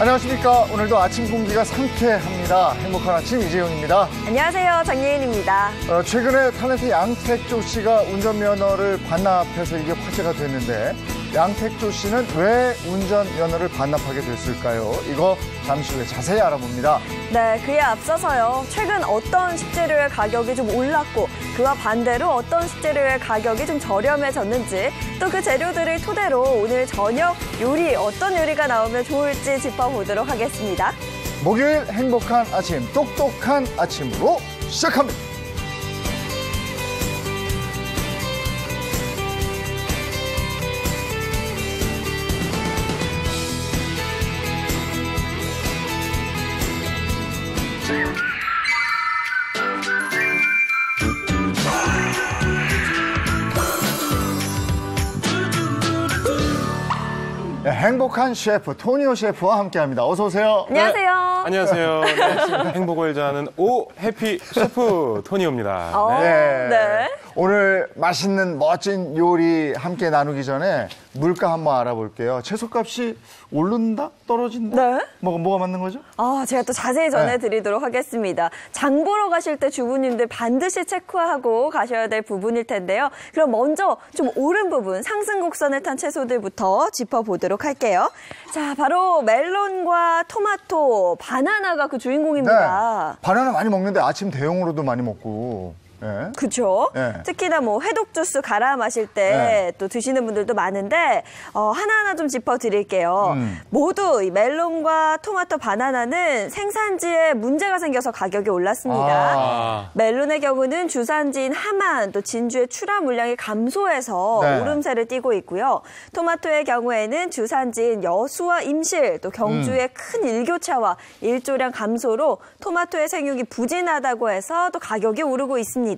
안녕하십니까. 오늘도 아침 공기가 상쾌합니다. 행복한 아침 이재용입니다. 안녕하세요. 장예인입니다. 최근에 탤런트 양택조 씨가 운전면허를 반납해서 이게 화제가 됐는데 양택조 씨는 왜 운전면허를 반납하게 됐을까요? 이거 잠시 후에 자세히 알아봅니다. 네, 그에 앞서서요. 최근 어떤 식재료의 가격이 좀 올랐고 그와 반대로 어떤 식재료의 가격이 좀 저렴해졌는지 또 그 재료들을 토대로 오늘 저녁 요리 어떤 요리가 나오면 좋을지 짚어보도록 하겠습니다. 목요일 행복한 아침, 똑똑한 아침으로 시작합니다. 네, 행복한 셰프 토니오 셰프와 함께합니다. 어서 오세요. 안녕하세요. 네, 안녕하세요. 네, 행복을 자는 오 해피 셰프 토니오입니다. 네. 오늘 맛있는 멋진 요리 함께 나누기 전에 물가 한번 알아볼게요. 채소값이 오른다? 떨어진다? 네. 뭐가 맞는 거죠? 제가 또 자세히 전해드리도록 하겠습니다. 장 보러 가실 때 주부님들 반드시 체크하고 가셔야 될 부분일 텐데요. 그럼 먼저 좀 오른 부분, 상승 곡선을 탄 채소들부터 짚어보도록 할게요. 자, 바로 멜론과 토마토, 바나나가 그 주인공입니다. 네. 바나나 많이 먹는데 아침 대용으로도 많이 먹고. 네. 그렇죠. 네. 특히나 뭐 해독 주스 갈아 마실 때 또 드시는 분들도 많은데 하나하나 좀 짚어드릴게요. 모두 이 멜론과 토마토, 바나나는 생산지에 문제가 생겨서 가격이 올랐습니다. 멜론의 경우는 주산지인 하만, 또 진주의 출하 물량이 감소해서 오름세를 띠고 있고요. 토마토의 경우에는 주산지인 여수와 임실, 또 경주의 큰 일교차와 일조량 감소로 토마토의 생육이 부진하다고 해서 또 가격이 오르고 있습니다.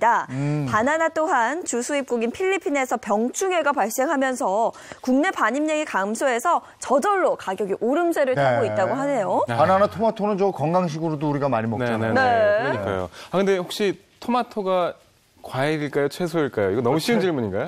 바나나 또한 주수입국인 필리핀에서 병충해가 발생하면서 국내 반입량이 감소해서 저절로 가격이 오름세를 타고 있다고 하네요. 바나나, 토마토는 저 건강식으로도 우리가 많이 먹잖아요. 그러니까요. 근데 혹시 토마토가 과일일까요? 채소일까요? 이거 너무 쉬운 질문인가요?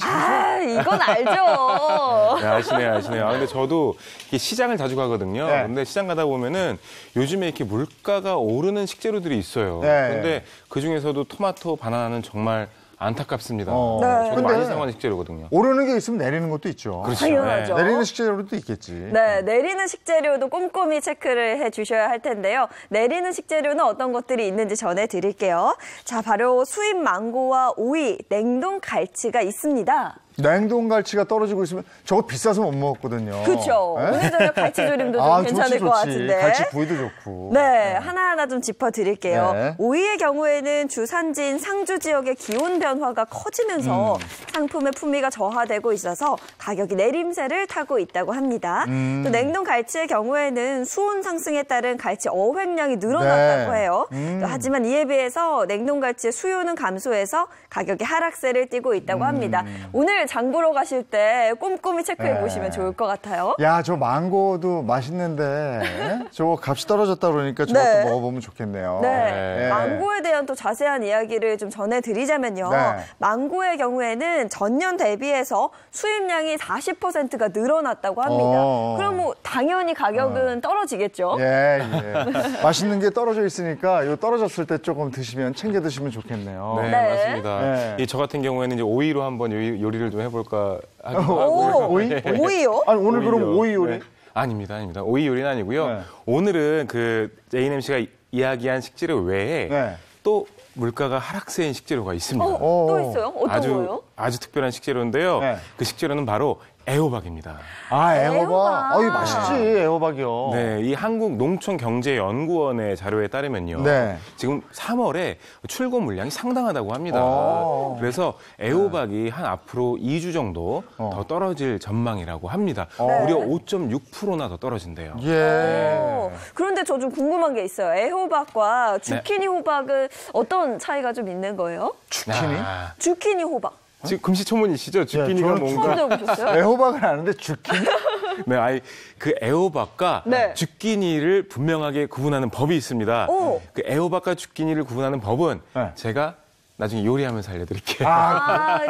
이건 알죠. 네, 아시네요. 근데 저도 시장을 자주 가거든요. 근데 시장 가다 보면은 요즘에 이렇게 물가가 오르는 식재료들이 있어요. 근데 그 중에서도 토마토, 바나나는 정말 안타깝습니다. 저도 많이 사용하는 식재료거든요. 오르는 게 있으면 내리는 것도 있죠. 그렇죠. 당연하죠. 내리는 식재료도 있겠지. 네, 내리는 식재료도 꼼꼼히 체크를 해주셔야 할 텐데요. 내리는 식재료는 어떤 것들이 있는지 전해드릴게요. 자, 바로 수입 망고와 오이, 냉동 갈치가 있습니다. 냉동 갈치가 떨어지고 있으면 저거 비싸서 못 먹었거든요. 그렇죠. 오늘 저녁 갈치조림도 좀 괜찮을 것 같은데. 갈치 구이도 좋고. 네, 하나하나 좀 짚어드릴게요. 오이의 경우에는 주산지인 상주 지역의 기온 변화가 커지면서 상품의 품위가 저하되고 있어서 가격이 내림세를 타고 있다고 합니다. 또 냉동 갈치의 경우에는 수온 상승에 따른 갈치 어획량이 늘어났다고 해요. 또 하지만 이에 비해서 냉동 갈치의 수요는 감소해서 가격이 하락세를 띠고 있다고 합니다. 오늘 장 보러 가실 때 꼼꼼히 체크해 보시면 좋을 것 같아요. 야, 저 망고도 맛있는데 저거 값이 떨어졌다 그러니까 저것도 먹어보면 좋겠네요. 망고에 대한 또 자세한 이야기를 좀 전해드리자면요. 망고의 경우에는 전년 대비해서 수입량이 40%가 늘어났다고 합니다. 그럼 뭐 당연히 가격은 떨어지겠죠. 맛있는 게 떨어져 있으니까 이거 떨어졌을 때 조금 드시면 챙겨 드시면 좋겠네요. 네, 맞습니다. 저 같은 경우에는 이제 오이로 한번 요리를 좀 해볼까 하고. 오이요? 아니, 오늘 그럼 오이 요리? 아닙니다. 오이 요리는 아니고요. 오늘은 그 A&M씨가 이야기한 식재료 외에 또 물가가 하락세인 식재료가 있습니다. 또 있어요? 어떤 거요? 아주 특별한 식재료인데요. 그 식재료는 바로 애호박입니다. 애호박. 이거 맛있지, 애호박이요. 네, 이 한국농촌경제연구원의 자료에 따르면요. 지금 3월에 출고 물량이 상당하다고 합니다. 그래서 애호박이 한 앞으로 2주 정도 더 떨어질 전망이라고 합니다. 무려 5.6%나 더 떨어진대요. 그런데 저 좀 궁금한 게 있어요. 애호박과 주키니 호박은 어떤 차이가 좀 있는 거예요? 주키니? 주키니 호박. 지금 금시초문이시죠? 주키니가 뭔가. 처음 들어보셨어요? 애호박은 아는데 주키니? 네, 그 애호박과 네. 주끼니를 분명하게 구분하는 법이 있습니다. 오. 그 애호박과 주끼니를 구분하는 법은 네. 제가 나중에 요리하면서 알려드릴게요.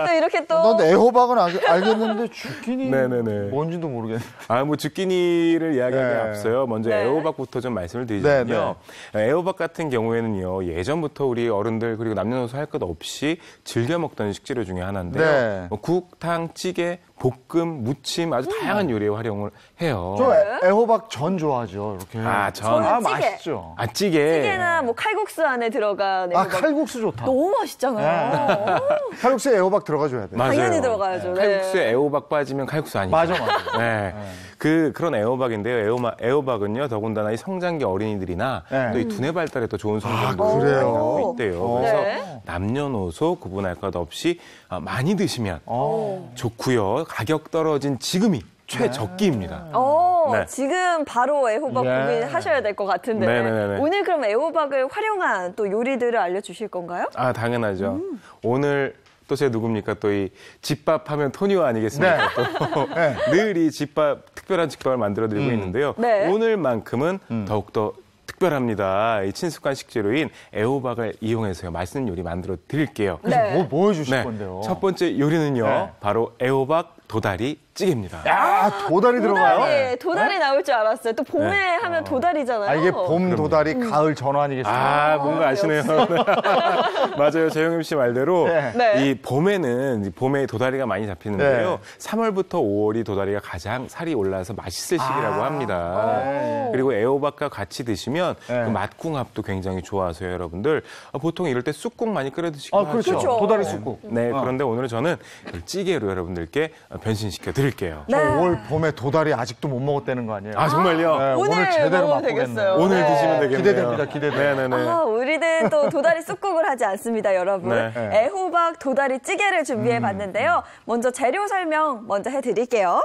또 이렇게 또. 난 애호박은 알겠는데 주끼니 네네네. 뭔지도 모르겠네. 뭐 주끼니를 이야기하기에 네. 앞서요. 먼저 네. 애호박부터 좀 말씀을 드리자면요. 애호박 같은 경우에는요. 예전부터 우리 어른들 그리고 남녀노소 할 것 없이 즐겨 먹던 식재료 중에 하나인데요. 네. 국, 탕, 찌개, 볶음, 무침 아주 다양한 요리에 활용을 해요. 저 애호박 전 좋아하죠. 이렇게. 전. 저는 찌개. 맛있죠. 찌개. 찌개나 뭐 칼국수 안에 들어간 애호박. 칼국수 좋다. 너무 맛있잖아요. 칼국수에 애호박 들어가줘야 돼. 맞아요. 당연히 들어가야죠. 네. 칼국수에 애호박 빠지면 칼국수 아니죠. 맞아. 네. 그런 애호박인데요. 애호박은요, 더군다나 이 성장기 어린이들이나 네. 또 이 두뇌 발달에 더 좋은 성분들을 그래요? 갖고 있대요. 그래서 네. 남녀노소 구분할 것 없이 많이 드시면 좋고요. 가격 떨어진 지금이 최적기입니다. 네. 지금 바로 애호박 예. 구매하셔야 될 것 같은데. 네네네네. 오늘 그럼 애호박을 활용한 또 요리들을 알려주실 건가요? 당연하죠. 오늘 또 제가 누굽니까? 또 이 집밥 하면 토니오 아니겠습니까? 또 늘 이 집밥, 특별한 집밥을 만들어드리고 있는데요. 네. 오늘만큼은 더욱더 특별합니다. 이 친숙한 식재료인 애호박을 이용해서요. 맛있는 요리 만들어 드릴게요. 네. 뭐 해주실 건데요? 첫 번째 요리는요. 네. 바로 애호박 도다리 찌개입니다. 도다리 들어가요? 도다리 나올 줄 알았어요. 또 봄에 하면 도다리잖아요. 이게 봄 도다리, 가을 전어 아니겠습니까? 뭔가 아시네요. 맞아요. 재영임 씨 말대로 네. 이 봄에는 봄에 도다리가 많이 잡히는데요. 3월부터 5월이 도다리가 가장 살이 올라서 맛있을 시기라고 합니다. 그리고 애호박과 같이 드시면 그 맛궁합도 굉장히 좋아서요, 여러분들. 보통 이럴 때 쑥국 많이 끓여 드시고 그렇죠. 그렇죠. 도다리 쑥국. 네, 그런데 오늘은 저는 찌개로 여러분들께 변신시켜 드릴게요. 네. 올 봄에 도다리 아직도 못 먹었다는 거 아니에요? 정말요? 네, 오늘 제대로 먹으면 맛보겠네요. 되겠어요. 오늘 네. 드시면 되겠네요. 기대됩니다. 네네네. 우리는 또 도다리 쑥국을 하지 않습니다, 여러분. 네. 애호박 도다리 찌개를 준비해 봤는데요. 먼저 재료 설명 먼저 해드릴게요.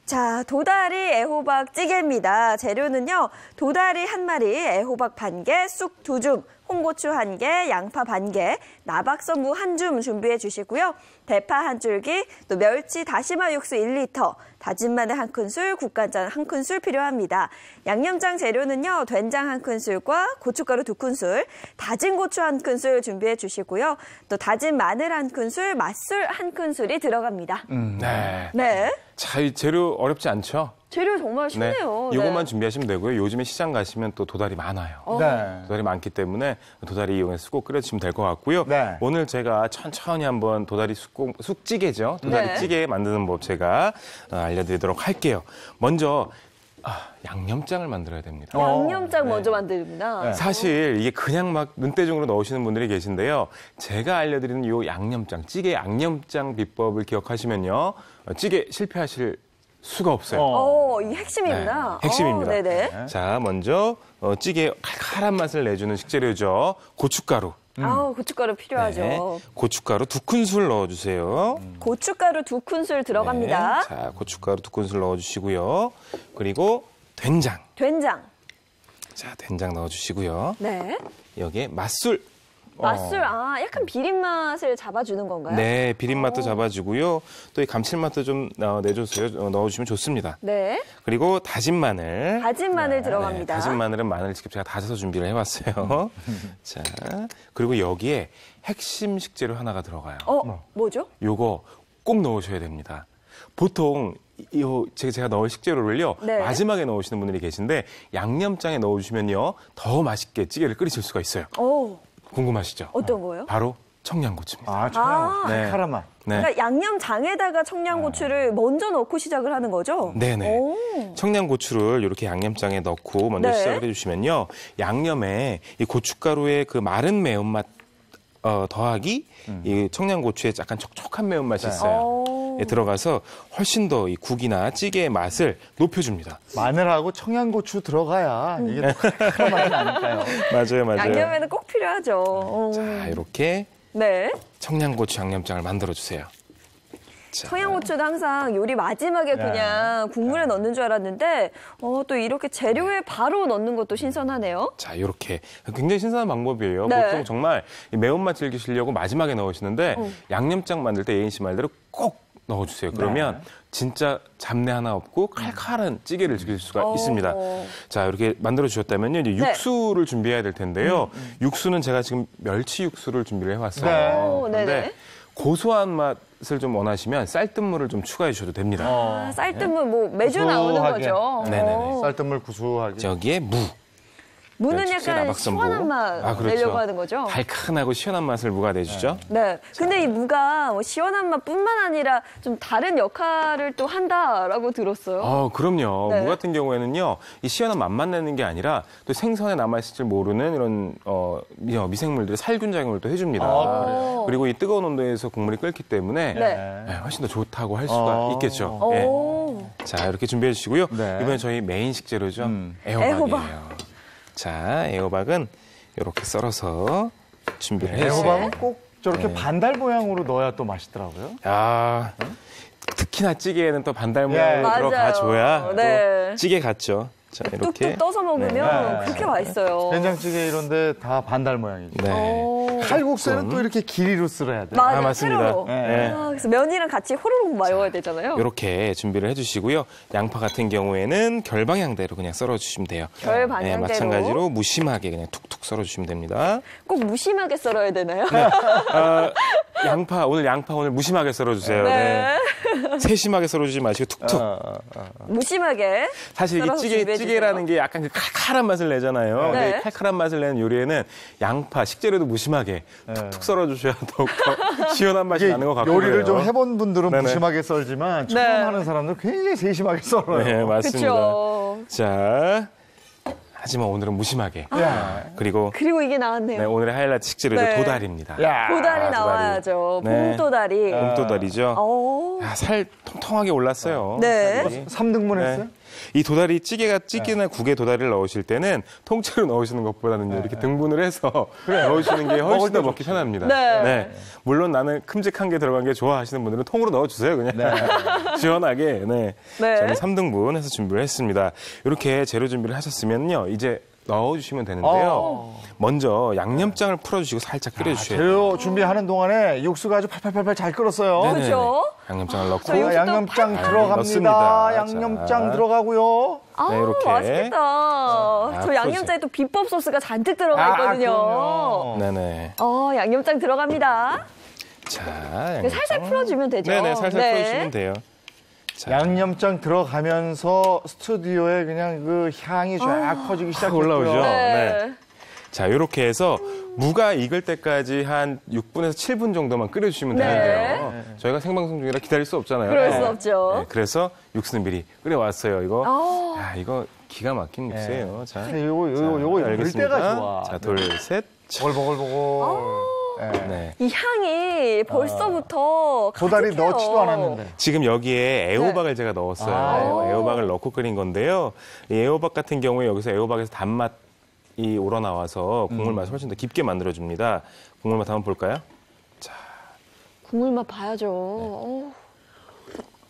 자, 도다리 애호박 찌개입니다. 재료는요, 도다리 1마리, 애호박 반 개, 쑥 2줌, 홍고추 1개, 양파 반 개, 나박서무 1줌 준비해 주시고요. 대파 1줄기, 또 멸치 다시마 육수 1리터, 다진 마늘 1큰술, 국간장 1큰술 필요합니다. 양념장 재료는요, 된장 1큰술과 고춧가루 2큰술, 다진 고추 1큰술 준비해 주시고요. 또 다진 마늘 1큰술, 맛술 1큰술이 들어갑니다. 네. 네. 자, 이 재료 어렵지 않죠? 재료 정말 쉽네요. 네. 이것만 준비하시면 되고요. 요즘에 시장 가시면 또 도다리 많아요. 네. 도다리 많기 때문에 도다리 이용해서 쑥국 끓여주시면 될 것 같고요. 네. 오늘 제가 천천히 한번 도다리 쑥찌개죠. 도다리 네. 찌개 만드는 법 제가 알려드리도록 할게요. 먼저 양념장을 만들어야 됩니다. 양념장 먼저 만듭니다. 사실 이게 그냥 막 눈대중으로 넣으시는 분들이 계신데요. 제가 알려드리는 이 양념장, 찌개 양념장 비법을 기억하시면요. 찌개 실패하실 수가 없어요. 이 핵심입니다. 네, 핵심입니다. 네네. 자, 먼저 찌개에 칼칼한 맛을 내주는 식재료죠. 고춧가루. 고춧가루 필요하죠. 네, 고춧가루 2큰술 넣어주세요. 고춧가루 2큰술 들어갑니다. 네, 자, 고춧가루 2큰술 넣어주시고요. 그리고 된장. 된장. 자, 된장 넣어주시고요. 네. 여기에 맛술. 맛술, 약간 비린 맛을 잡아주는 건가요? 네, 비린맛도 잡아주고요. 또 이 감칠맛도 좀 내줘서요. 넣어주시면 좋습니다. 네. 그리고 다진 마늘. 다진 마늘 들어갑니다. 네, 다진 마늘은 마늘 직접 제가 다져서 준비를 해왔어요. 자, 그리고 여기에 핵심 식재료 하나가 들어가요. 뭐죠? 요거 꼭 넣으셔야 됩니다. 보통 제가 넣을 식재료를요. 네. 마지막에 넣으시는 분들이 계신데 양념장에 넣어주시면요. 더 맛있게 찌개를 끓이실 수가 있어요. 궁금하시죠? 어떤 거요? 바로 청양고추입니다. 청양고추. 네. 칼칼한 맛. 네. 그러니까 양념장에다가 청양고추를 먼저 넣고 시작을 하는 거죠? 네네. 청양고추를 이렇게 양념장에 넣고 먼저 네. 시작을 해주시면요. 양념에 이 고춧가루의 그 마른 매운맛 더하기 이 청양고추에 약간 촉촉한 매운맛이 있어요. 예, 들어가서 훨씬 더 이 국이나 찌개의 맛을 높여줍니다. 마늘하고 청양고추 들어가야 이게 칼칼한 맛이 나니까요. 맞아요. 양념에는 꼭 필요하죠. 자, 이렇게 네. 청양고추 양념장을 만들어주세요. 자, 청양고추도 항상 요리 마지막에 그냥 국물에 넣는 줄 알았는데 또 이렇게 재료에 바로 넣는 것도 신선하네요. 자, 이렇게 굉장히 신선한 방법이에요. 네. 보통 정말 이 매운맛 즐기시려고 마지막에 넣으시는데 양념장 만들 때 예인 씨 말대로 꼭 넣어주세요. 그러면 진짜 잡내 하나 없고 칼칼한 찌개를 즐길 수가 있습니다. 자, 이렇게 만들어 주셨다면요. 이제 육수를 준비해야 될 텐데요. 육수는 제가 지금 멸치 육수를 준비를 해왔어요. 그런데 고소한 맛을 좀 원하시면 쌀뜨물을 좀 추가해 주셔도 됩니다. 쌀뜨물 뭐 매주 나오는 거죠. 네네네. 쌀뜨물 구수하게. 저기에 무는 약간 시원한 맛 내려고 하는 거죠? 달큰하고 시원한 맛을 무가 내주죠. 네. 근데 이 무가 뭐 시원한 맛뿐만 아니라 좀 다른 역할을 또 한다라고 들었어요. 그럼요. 무 같은 경우에는요, 이 시원한 맛만 내는 게 아니라 또 생선에 남아있을 줄 모르는 이런 미생물들의 살균 작용을 또 해줍니다. 그리고 이 뜨거운 온도에서 국물이 끓기 때문에 훨씬 더 좋다고 할 수가 있겠죠. 자, 이렇게 준비해 주시고요. 이번에 저희 메인 식재료죠. 애호박이에요. 자, 애호박은 이렇게 썰어서 준비를 해주세요. 애호박은 꼭 저렇게 반달 모양으로 넣어야 또 맛있더라고요. 특히나 찌개에는 또 반달 모양으로 들어가줘야 또 찌개 같죠. 자, 이렇게 뚝뚝 떠서 먹으면 그렇게 맛있어요. 된장찌개 이런데 다 반달 모양이죠. 칼국수는 또 이렇게 길이로 썰어야 돼요. 맞습니다. 세로로. 그래서 면이랑 같이 호로록 마여야 되잖아요. 이렇게 준비를 해주시고요. 양파 같은 경우에는 결방향대로 그냥 썰어주시면 돼요. 결방향대로. 마찬가지로 무심하게 그냥 툭툭 썰어주시면 됩니다. 꼭 무심하게 썰어야 되나요? 양파 오늘 무심하게 썰어주세요. 세심하게 썰어주지 마시고 툭툭. 무심하게. 사실 이게 찌개라는 게 약간 그 칼칼한 맛을 내잖아요. 근데 칼칼한 맛을 내는 요리에는 양파, 식재료도 무심하게 툭툭 썰어주셔야 더욱더 시원한 맛이 나는 것 같고요. 요리를 좀 해본 분들은 무심하게 썰지만 처음 하는 사람들은 굉장히 세심하게 썰어요. 네, 맞습니다. 그쵸. 자, 하지만 오늘은 무심하게. 그리고 이게 나왔네요. 오늘의 하이라이트 식재료죠. 도다리입니다. 도다리 나와야죠. 봄도다리. 봄도다리죠. 살 통통하게 올랐어요. 3등분 했어요? 이 도다리 찌개나 국에 도다리를 넣으실 때는 통째로 넣으시는 것보다는 이렇게 등분을 해서 넣으시는 게 훨씬 더 먹기 편합니다. 물론 나는 큼직한 게 들어간 게 좋아하시는 분들은 통으로 넣어주세요. 그냥 시원하게. 저는 3등분 해서 준비를 했습니다. 이렇게 재료 준비를 하셨으면요. 이제 넣어주시면 되는데요. 먼저 양념장을 풀어주시고 살짝 끓여주셔야 돼요. 재료 준비하는 동안에 육수가 아주 팔팔팔팔 잘 끓었어요. 그렇죠. 양념장을 넣고 양념장 들어갑니다. 넣습니다. 양념장 들어가고요. 이렇게. 맛있겠다. 저 양념장에 또 비법 소스가 잔뜩 들어가 있거든요. 네네. 양념장 들어갑니다. 자, 살살 풀어주면 되죠. 살살 풀어주시면 돼요. 자. 양념장 들어가면서 스튜디오에 그냥 그 향이 쫙 퍼지기 시작했고요. 올라오죠. 자, 이렇게 해서 무가 익을 때까지 한 6분에서 7분 정도만 끓여주시면 되는데요. 저희가 생방송 중이라 기다릴 수 없잖아요. 그럴 수 없죠. 그래서 육수는 미리 끓여왔어요. 이거 기가 막힌 육수예요. 자, 요거 익을 때가 좋아. 자, 둘, 셋. 보글보글보글. 이 향이 벌써부터 도다리 넣지도 않았는데. 지금 여기에 애호박을 제가 넣었어요. 애호박을 넣고 끓인 건데요. 이 애호박 같은 경우에 여기서 애호박에서 단맛이 우러나와서 국물 맛을 훨씬 더 깊게 만들어줍니다. 국물 맛 한번 볼까요? 자, 국물 맛 봐야죠.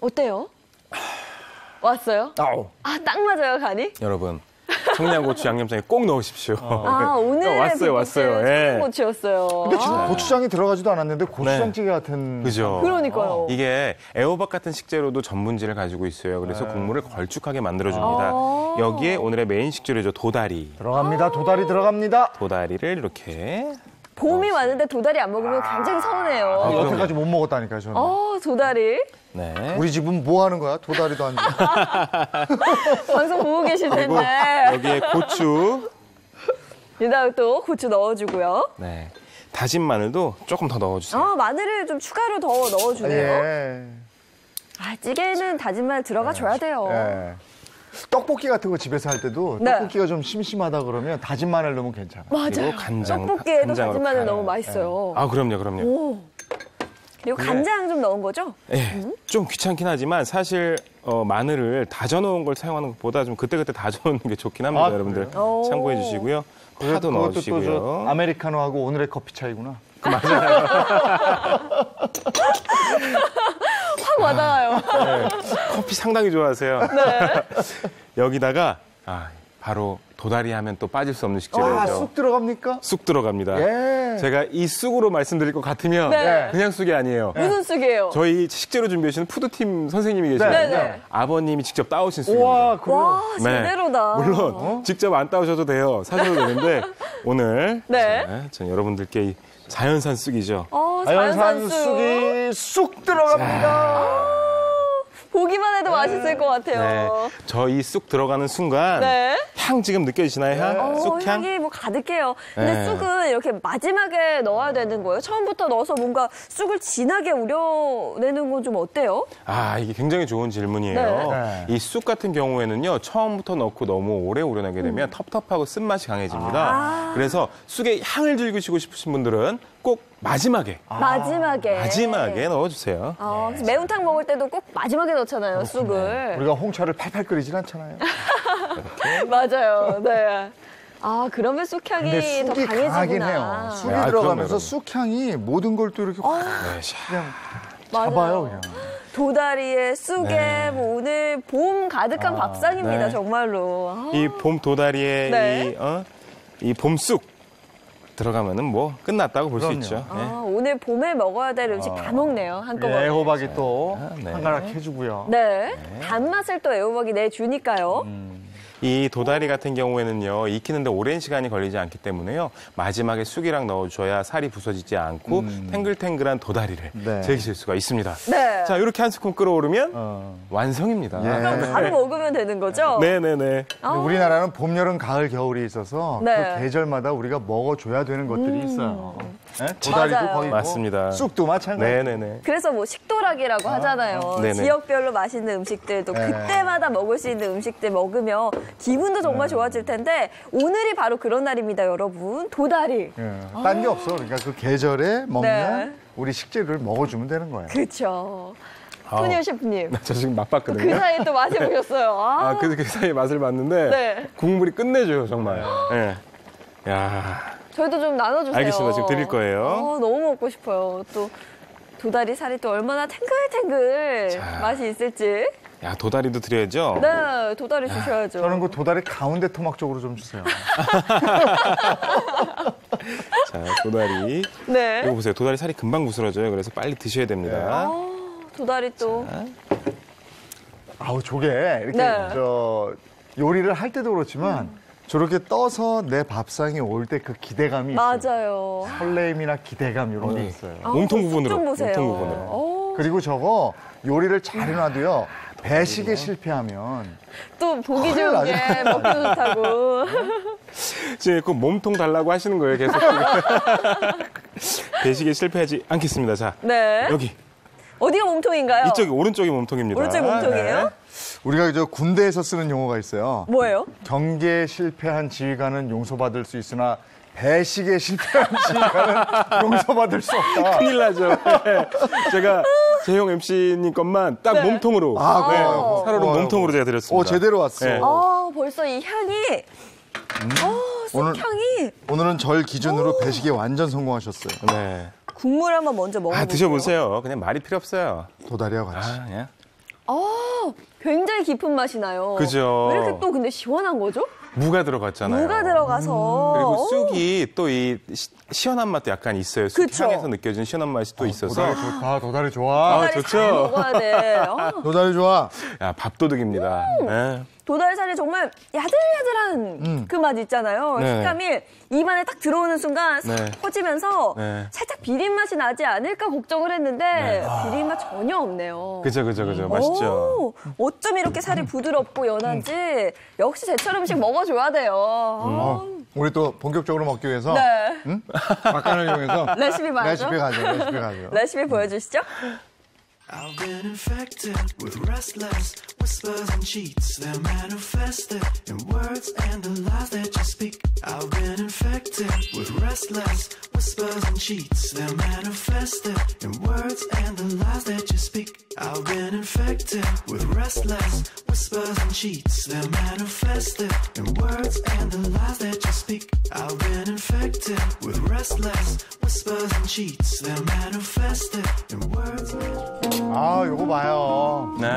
어때요? 왔어요? 딱 맞아요, 간이? 여러분. 청양고추 양념장에 꼭 넣으십시오. 오늘의 왔어요. 청양고추였어요. 근데 지금 고추장이 들어가지도 않았는데 고추장찌개 같은. 그죠. 그러니까요. 이게 애호박 같은 식재료도 전분질을 가지고 있어요. 그래서 국물을 걸쭉하게 만들어줍니다. 여기에 오늘의 메인 식재료죠. 도다리. 들어갑니다. 도다리 들어갑니다. 도다리를 이렇게. 봄이 왔는데 도다리 안 먹으면 굉장히 서운해요. 여태까지 못 먹었다니까요, 저는. 도다리. 우리 집은 뭐 하는 거야? 도다리도 안 줘. 방송 보고 계실 텐데. 여기에 고추. 이다가 또 고추 넣어주고요. 다진 마늘도 조금 더 넣어주세요. 마늘을 좀 추가로 더 넣어주네요. 찌개에는 다진 마늘 들어가줘야 돼요. 떡볶이 같은 거 집에서 할 때도 떡볶이가 좀 심심하다 그러면 다진 마늘 넣으면 괜찮아요. 맞아요. 떡볶이에도 다진 마늘 너무 맛있어요. 그럼요. 그리고 간장 좀 넣은 거죠? 좀 귀찮긴 하지만 사실 마늘을 다져놓은 걸 사용하는 것보다 좀 그때그때 다져놓는 게 좋긴 합니다. 여러분들 참고해 주시고요. 파도 넣어주시고요. 아메리카노하고 오늘의 커피 차이구나. 맞아요. 확 와닿아요. 커피 상당히 좋아하세요. 여기다가 바로 도다리 하면 또 빠질 수 없는 식재료죠. 쑥 들어갑니까? 쑥 들어갑니다. 예. 제가 이 쑥으로 말씀드릴 것 같으면 네. 그냥 쑥이 아니에요. 무슨 쑥이에요? 저희 식재료 준비하시는 푸드팀 선생님이 계시거든요. 네. 아버님이 직접 따오신 쑥입니다. 우와, 그래요? 와, 네. 제대로다. 물론 직접 안 따오셔도 돼요. 사셔도 되는데 오늘 네. 전 여러분들께 이 자연산 쑥이죠. 자연산 쑥. 쑥이 쑥 들어갑니다. 보기만 해도 맛있을 것 네. 같아요. 저 이 쑥 들어가는 순간 네. 향 지금 느껴지시나요? 향? 쑥향? 향이 뭐 가득해요. 근데 네. 쑥은 이렇게 마지막에 넣어야 되는 거예요? 처음부터 넣어서 뭔가 쑥을 진하게 우려내는 건 좀 어때요? 아, 이게 굉장히 좋은 질문이에요. 네. 이 쑥 같은 경우에는요, 처음부터 넣고 너무 오래 우려내게 되면 텁텁하고 쓴맛이 강해집니다. 그래서 쑥의 향을 즐기시고 싶으신 분들은 꼭 마지막에 마지막에 넣어주세요. 그래서 매운탕 먹을 때도 꼭 마지막에 넣잖아요, 쑥을. 우리가 홍차를 팔팔 끓이진 않잖아요. 맞아요. 네. 그러면 근데 쑥향이 더 쑥이 강하긴 강해지구나. 해요. 쑥이 아, 들어가면서 그럼요. 쑥향이 모든 걸 또 이렇게 확 네, 그냥 맞아요. 잡아요, 그냥. 도다리에 쑥에 네. 뭐 오늘 봄 가득한 밥상입니다, 네. 정말로. 이 봄 도다리에 네. 이 봄쑥 들어가면은 뭐 끝났다고 볼 수 그럼요. 있죠. 네. 오늘 봄에 먹어야 될 음식 다 먹네요, 한꺼번에. 애호박이 또 네. 한가락 해주고요. 네. 단맛을 또 애호박이 내주니까요. 이 도다리 같은 경우에는요, 익히는데 오랜 시간이 걸리지 않기 때문에요, 마지막에 쑥이랑 넣어줘야 살이 부서지지 않고 탱글탱글한 도다리를 네. 즐기실 수가 있습니다. 네. 자, 이렇게 한 스푼 끓어오르면 완성입니다. 예. 그럼 바로 먹으면 되는 거죠? 네네네. 근데 우리나라는 봄, 여름, 가을, 겨울이 있어서 네. 그 계절마다 우리가 먹어줘야 되는 것들이 있어요. 네? 도다리도 맞아요. 거기고 맞습니다. 쑥도 마찬가지. 네네네. 그래서 뭐 식도락이라고 하잖아요. 네네. 지역별로 맛있는 음식들, 또 네. 그때마다 먹을 수 있는 음식들 먹으면 기분도 정말 좋아질 텐데 오늘이 바로 그런 날입니다, 여러분. 도다리. 딴 게 없어. 그러니까 그 계절에 먹는 네. 우리 식재료를 먹어주면 되는 거예요. 그렇죠. 아우. 토니오 셰프님. 저 지금 맛봤거든요. 그 사이에 또 맛을 보셨어요. 그 사이에 맛을 봤는데 네. 국물이 끝내줘요, 정말. 네. 야, 저희도 좀 나눠주세요. 알겠습니다. 지금 드릴 거예요. 너무 먹고 싶어요. 또 도다리 살이 또 얼마나 탱글탱글 자. 맛이 있을지. 야, 도다리도 드려야죠. 네, 도다리 주셔야죠. 저는 그 도다리 가운데 토막 쪽으로 좀 주세요. 자, 도다리. 네. 이거 보세요. 도다리 살이 금방 부스러져요. 그래서 빨리 드셔야 됩니다. 도다리 또. 아우, 저게 이렇게 네. 요리를 할 때도 그렇지만 저렇게 떠서 내 밥상에 올 때 그 기대감이 있어요. 맞아요. 설레임이나 기대감 이런 게 있어요. 몸통 부분으로. 좀 보세요. 몸통 부분으로. 그리고 저거 요리를 잘 해놔도요. 배식에 실패하면 또 보기 큰일 좋은 게 나죠. 먹기 좋다고. 지금 그 몸통 달라고 하시는 거예요, 계속. 배식에 실패하지 않겠습니다. 자, 네. 여기. 어디가 몸통인가요? 이쪽이 오른쪽이 몸통입니다. 오른쪽이 몸통이에요? 네. 우리가 저 군대에서 쓰는 용어가 있어요. 뭐예요? 경계에 실패한 지휘관은 용서받을 수 있으나 배식에 실패한 지휘관은 용서받을 수 없다. 큰일 나죠. 네. 제가 재용 MC님 것만 딱 네. 몸통으로. 그래요? 사료로 몸통으로 제가 드렸습니다. 제대로 왔어. 네. 벌써 이 향이. 오늘- 쑥향이. 오늘은 절 기준으로 배식에 완전 성공하셨어요. 네. 국물 한번 먼저 먹어볼게요. 드셔보세요. 그냥 말이 필요 없어요. 도다리와 같이. 그냥. 굉장히 깊은 맛이 나요. 그죠. 왜 이렇게 또 근데 시원한 거죠? 무가 들어갔잖아요. 무가 들어가서. 그리고 쑥이 또 이 시원한 맛도 약간 있어요. 쑥 그쵸. 향에서 느껴지는 시원한 맛이 또 있어서. 도다리 좋다. 도다리 좋아. 도다리 좋죠. 잘 먹어야 돼. 도다리 좋아. 야, 밥도둑입니다. 네. 도다리살이 정말 야들야들한 그 맛 있잖아요. 네. 식감이 입안에 딱 들어오는 순간 싹 네. 퍼지면서 네. 살짝 비린 맛이 나지 않을까 걱정을 했는데 비린 맛 전혀 없네요. 그죠. 맛있죠. 어쩜 이렇게 살이 부드럽고 연한지 역시 제철 음식 먹어줘야 돼요. 우리 또 본격적으로 먹기 위해서 네. 막간을 이용해서 레시피 봐야죠. 레시피 가죠. 레시피 보여주시죠. I've been infected with restless whispers and cheats. They're manifested in words and the lies that you speak. I've been infected with restless whispers and cheats. They're manifested in words and the lies that you speak. I've been infected with restless whispers and cheats. They're manifested in words and the lies that you speak. I've been infected with restless whispers whispers and cheats. They're manifested in words. 아, 요거 봐요. 네.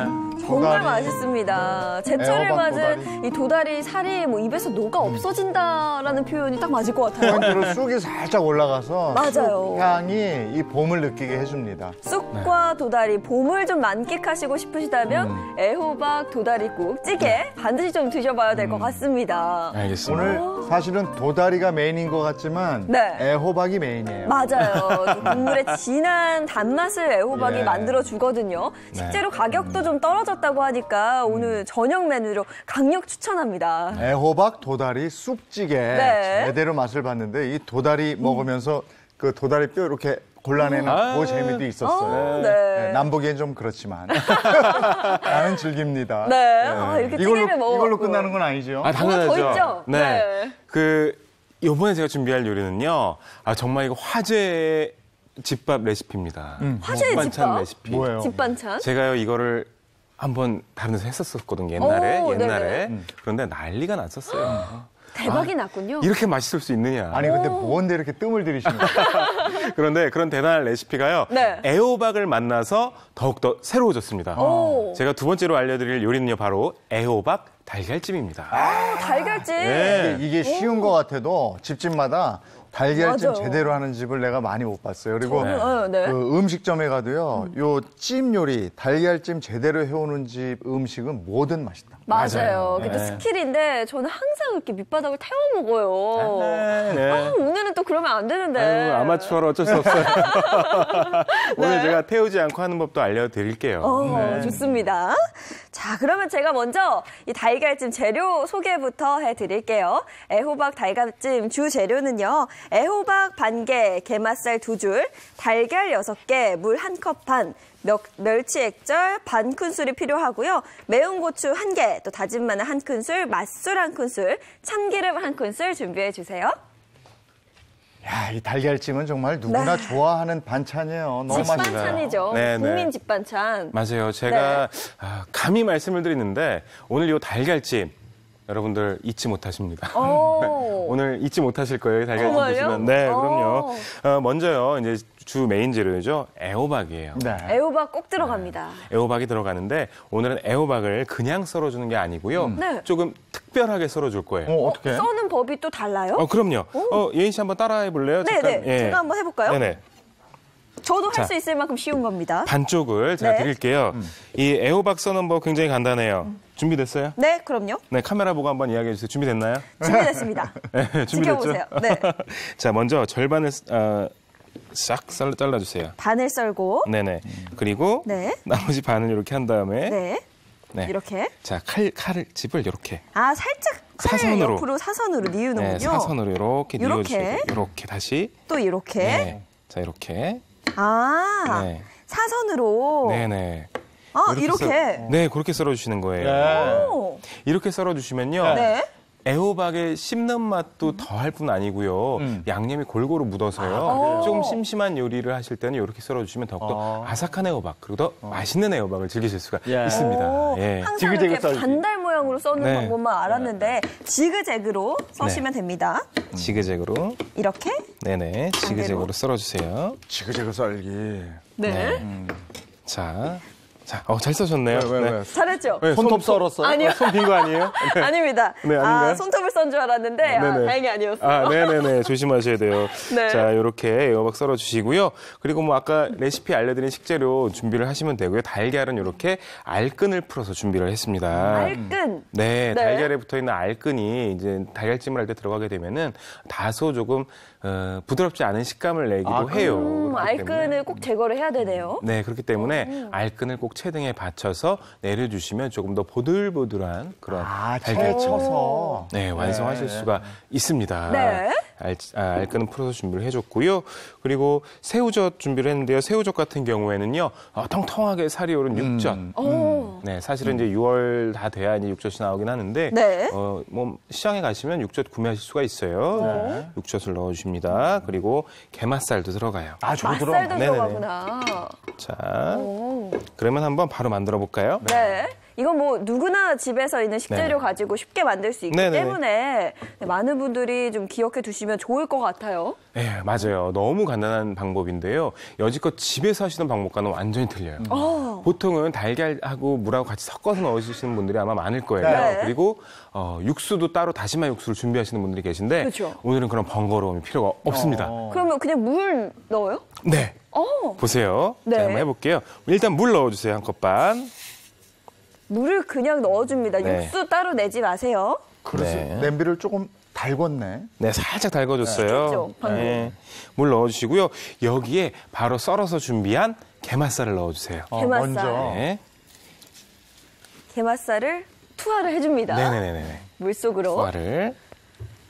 정말 도다리. 맛있습니다. 제철을 애호박 맞은 도다리. 이 도다리 살이 뭐 입에서 녹아 없어진다라는 표현이 딱 맞을 것 같아요. 포인트로 쑥이 살짝 올라가서 맞아요. 쑥 향이 이 봄을 느끼게 해줍니다. 쑥과 도다리, 봄을 좀 만끽하시고 싶으시다면 애호박 도다리국 찌개 반드시 좀 드셔봐야 될 것 같습니다. 알겠습니다. 오늘 사실은 도다리가 메인인 것 같지만 네. 애호박이 메인이에요. 맞아요. 그 국물의 진한 단맛을 애호박이 예. 만들어 주거든요. 네. 실제로 가격도 좀 떨어졌다고 하니까 오늘 저녁 메뉴로 강력 추천합니다. 애호박 도다리 쑥찌개 네. 제대로 맛을 봤는데 이 도다리 먹으면서 그 도다리 뼈 이렇게 골라내는 그 재미도 있었어요. 네. 남 보기엔 좀 그렇지만 나는 즐깁니다. 네. 아, 이렇게 찌개를 먹어. 이걸로 끝나는 건 아니죠? 아, 당연하죠. 더 있죠? 네. 네. 요번에 제가 준비할 요리는요. 아, 정말 이거 화제의 집밥 레시피입니다. 화제의 반찬 집밥? 레시피. 뭐예요? 집반찬? 제가요, 이거를 한번 다른 데서 했었거든요. 옛날에. 오, 옛날에. 네네. 그런데 난리가 났었어요. 대박이 났군요. 이렇게 맛있을 수 있느냐. 아니 근데 뭔데 이렇게 뜸을 들이시는 거예요? 그런데 그런 대단한 레시피가요. 네. 애호박을 만나서 더욱더 새로워졌습니다. 오. 제가 두 번째로 알려드릴 요리는요. 바로 애호박 달걀찜입니다. 달걀찜. 네. 이게 쉬운 것 같아도 집집마다 달걀찜 맞아요. 제대로 하는 집을 내가 많이 못 봤어요. 그리고 네. 그 음식점에 가도요, 요 찜 요리, 달걀찜 제대로 해오는 집 음식은 뭐든 맛있다. 맞아요. 그게 또 네. 스킬인데 저는 항상 이렇게 밑바닥을 태워 먹어요. 네. 아, 오늘은 또 그러면 안 되는데. 아유, 아마추어라 어쩔 수 없어요. 오늘 제가 태우지 않고 하는 법도 알려드릴게요. 좋습니다. 자, 그러면 제가 먼저 이 달걀찜 재료 소개부터 해드릴게요. 애호박 달걀찜 주 재료는요. 애호박 반개, 게맛살 2줄, 달걀 6개, 물 1컵 반, 멸치 액젓 반 큰술이 필요하고요. 매운 고추 1개, 또 다진 마늘 1큰술, 맛술 1큰술, 참기름 1큰술 준비해 주세요. 야, 이 달걀찜은 정말 누구나 좋아하는 반찬이에요. 너무 맛있다. 집반찬이죠. 네, 네. 국민 집반찬. 맞아요. 제가 감히 말씀을 드리는데 오늘 이 달걀찜 여러분들 잊지 못하십니다. 오늘 잊지 못하실 거예요. 달걀찜 정말요? 드시면. 네, 그럼요. 먼저요. 이제 주 메인 재료죠. 애호박이에요. 네. 애호박 꼭 들어갑니다. 애호박이 들어가는데 오늘은 애호박을 그냥 썰어주는 게 아니고요. 네. 조금 특별하게 썰어줄 거예요. 어떻게? 써는 법이 또 달라요? 그럼요. 예인 씨 한번 따라해 볼래요? 네네. 예. 제가 한번 해볼까요? 네네. 저도 자. 할 수 있을 만큼 쉬운 겁니다. 반쪽을 제가 네. 드릴게요. 이 애호박 써는 법 굉장히 간단해요. 준비됐어요? 네, 그럼요. 네, 카메라 보고 한번 이야기해 주세요. 준비됐나요? 준비됐습니다. 네, 준비됐죠? 지켜보세요. 네. 자, 먼저 절반을 싹 잘라주세요. 반을 썰고, 네네. 그리고 네. 나머지 반을 이렇게 한 다음에 네. 네. 이렇게. 자, 칼집을 이렇게 아, 살짝 칼 사선으로. 옆으로 사선으로 뉘우는군요. 네, 사선으로 이렇게 요렇게. 뉘어주세요. 이렇게 다시. 또 이렇게. 네. 자, 이렇게. 아, 네. 사선으로. 네네. 아, 이렇게. 네, 그렇게 썰어주시는 거예요. 네. 오. 이렇게 썰어주시면요. 네. 애호박의 씹는 맛도 더할 뿐 아니고요. 양념이 골고루 묻어서요. 조금 심심한 요리를 하실 때는 이렇게 썰어주시면 더욱더 아삭한 애호박 그리고 더 맛있는 애호박을 즐기실 수가 있습니다. 오, 예. 항상 지그재그 이렇게 썰기. 반달 모양으로 써는 네. 방법만 알았는데 지그재그로 써시면 됩니다. 지그재그로. 이렇게. 네네. 지그재그로 썰어주세요. 지그재그 썰기. 네. 자, 잘 써셨네요. 왜? 잘했죠? 네, 손톱 썰었어요? 아니요. 손 빈 거 아니에요? 아닙니다. 네, 아닌가요? 손톱을 썬 줄 알았는데 네네. 다행히 아니었어요. 네네네. 조심하셔야 돼요. 네. 자, 이렇게 애호박 썰어주시고요. 그리고 뭐 아까 레시피 알려드린 식재료 준비를 하시면 되고요. 달걀은 이렇게 알끈을 풀어서 준비를 했습니다. 알끈. 네, 네. 달걀에 붙어 있는 알끈이 이제 달걀찜을 할 때 들어가게 되면은 다소 조금 부드럽지 않은 식감을 내기도 해요. 그렇기 때문에. 알끈을 꼭 제거를 해야 되네요. 네, 그렇기 때문에 알끈을 꼭 체등에 받쳐서 내려주시면 조금 더 보들보들한 그런 잘 달걀찜 쳐서. 네, 완성하실 수가 있습니다. 네. 알끈은 풀어서 준비를 해줬고요. 그리고 새우젓 준비를 했는데요. 새우젓 같은 경우에는요, 통통하게 살이 오른 육젓. 네, 사실은 이제 6월 다 돼야 이제 육젓이 나오긴 하는데, 네. 뭐 시장에 가시면 육젓 구매하실 수가 있어요. 육젓을 넣어주십니다. 그리고 게맛살도 들어가요. 저도 맛살도 네네네. 들어가구나. 자, 그러면 한번 바로 만들어 볼까요? 네. 이건 뭐 누구나 집에서 있는 식재료 네네. 가지고 쉽게 만들 수 있기 네네네. 때문에 많은 분들이 좀 기억해 두시면 좋을 것 같아요. 네, 맞아요. 너무 간단한 방법인데요. 여지껏 집에서 하시던 방법과는 완전히 틀려요. 보통은 달걀하고 물하고 같이 섞어서 넣으시는 분들이 아마 많을 거예요. 네. 그리고 육수도 따로 다시마 육수를 준비하시는 분들이 계신데 그렇죠. 오늘은 그런 번거로움이 필요가 없습니다. 그러면 그냥 물 넣어요? 네. 보세요. 네. 자, 한번 해볼게요. 일단 물 넣어주세요. 한 컵 반. 물을 그냥 넣어줍니다. 네. 육수 따로 내지 마세요. 그래서 네. 냄비를 조금 달궜네. 네, 살짝 달궈줬어요. 시켰죠, 방금. 네. 물 넣어주시고요. 여기에 바로 썰어서 준비한 게맛살을 넣어주세요. 게맛살. 먼저. 네. 게맛살을 투하를 해줍니다. 네네네네. 물 속으로. 소화를.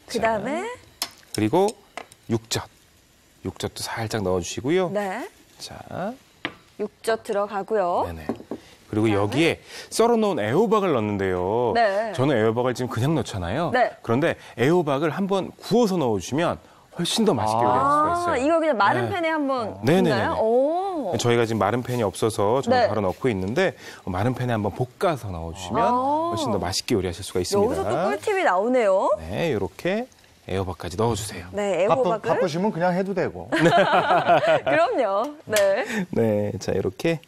그 다음에 그리고 육젓. 육젓도 살짝 넣어주시고요. 네, 자, 육젓 들어가고요. 네네. 그리고 여기에 썰어놓은 애호박을 넣는데요. 네. 저는 애호박을 지금 그냥 넣잖아요. 네. 그런데 애호박을 한번 구워서 넣어주시면 훨씬 더 맛있게 요리할 수가 있어요. 이거 그냥 마른 네. 팬에 한번 네네네네. 굽나요? 오. 저희가 지금 마른 팬이 없어서 저는 네. 바로 넣고 있는데 마른 팬에 한번 볶아서 넣어주시면 훨씬 더 맛있게 요리하실 수가 있습니다. 여기서 또 꿀팁이 나오네요. 네, 이렇게 애호박까지 넣어주세요. 네, 애호박을. 바쁘시면 그냥 해도 되고. 그럼요. 네. 네, 자 이렇게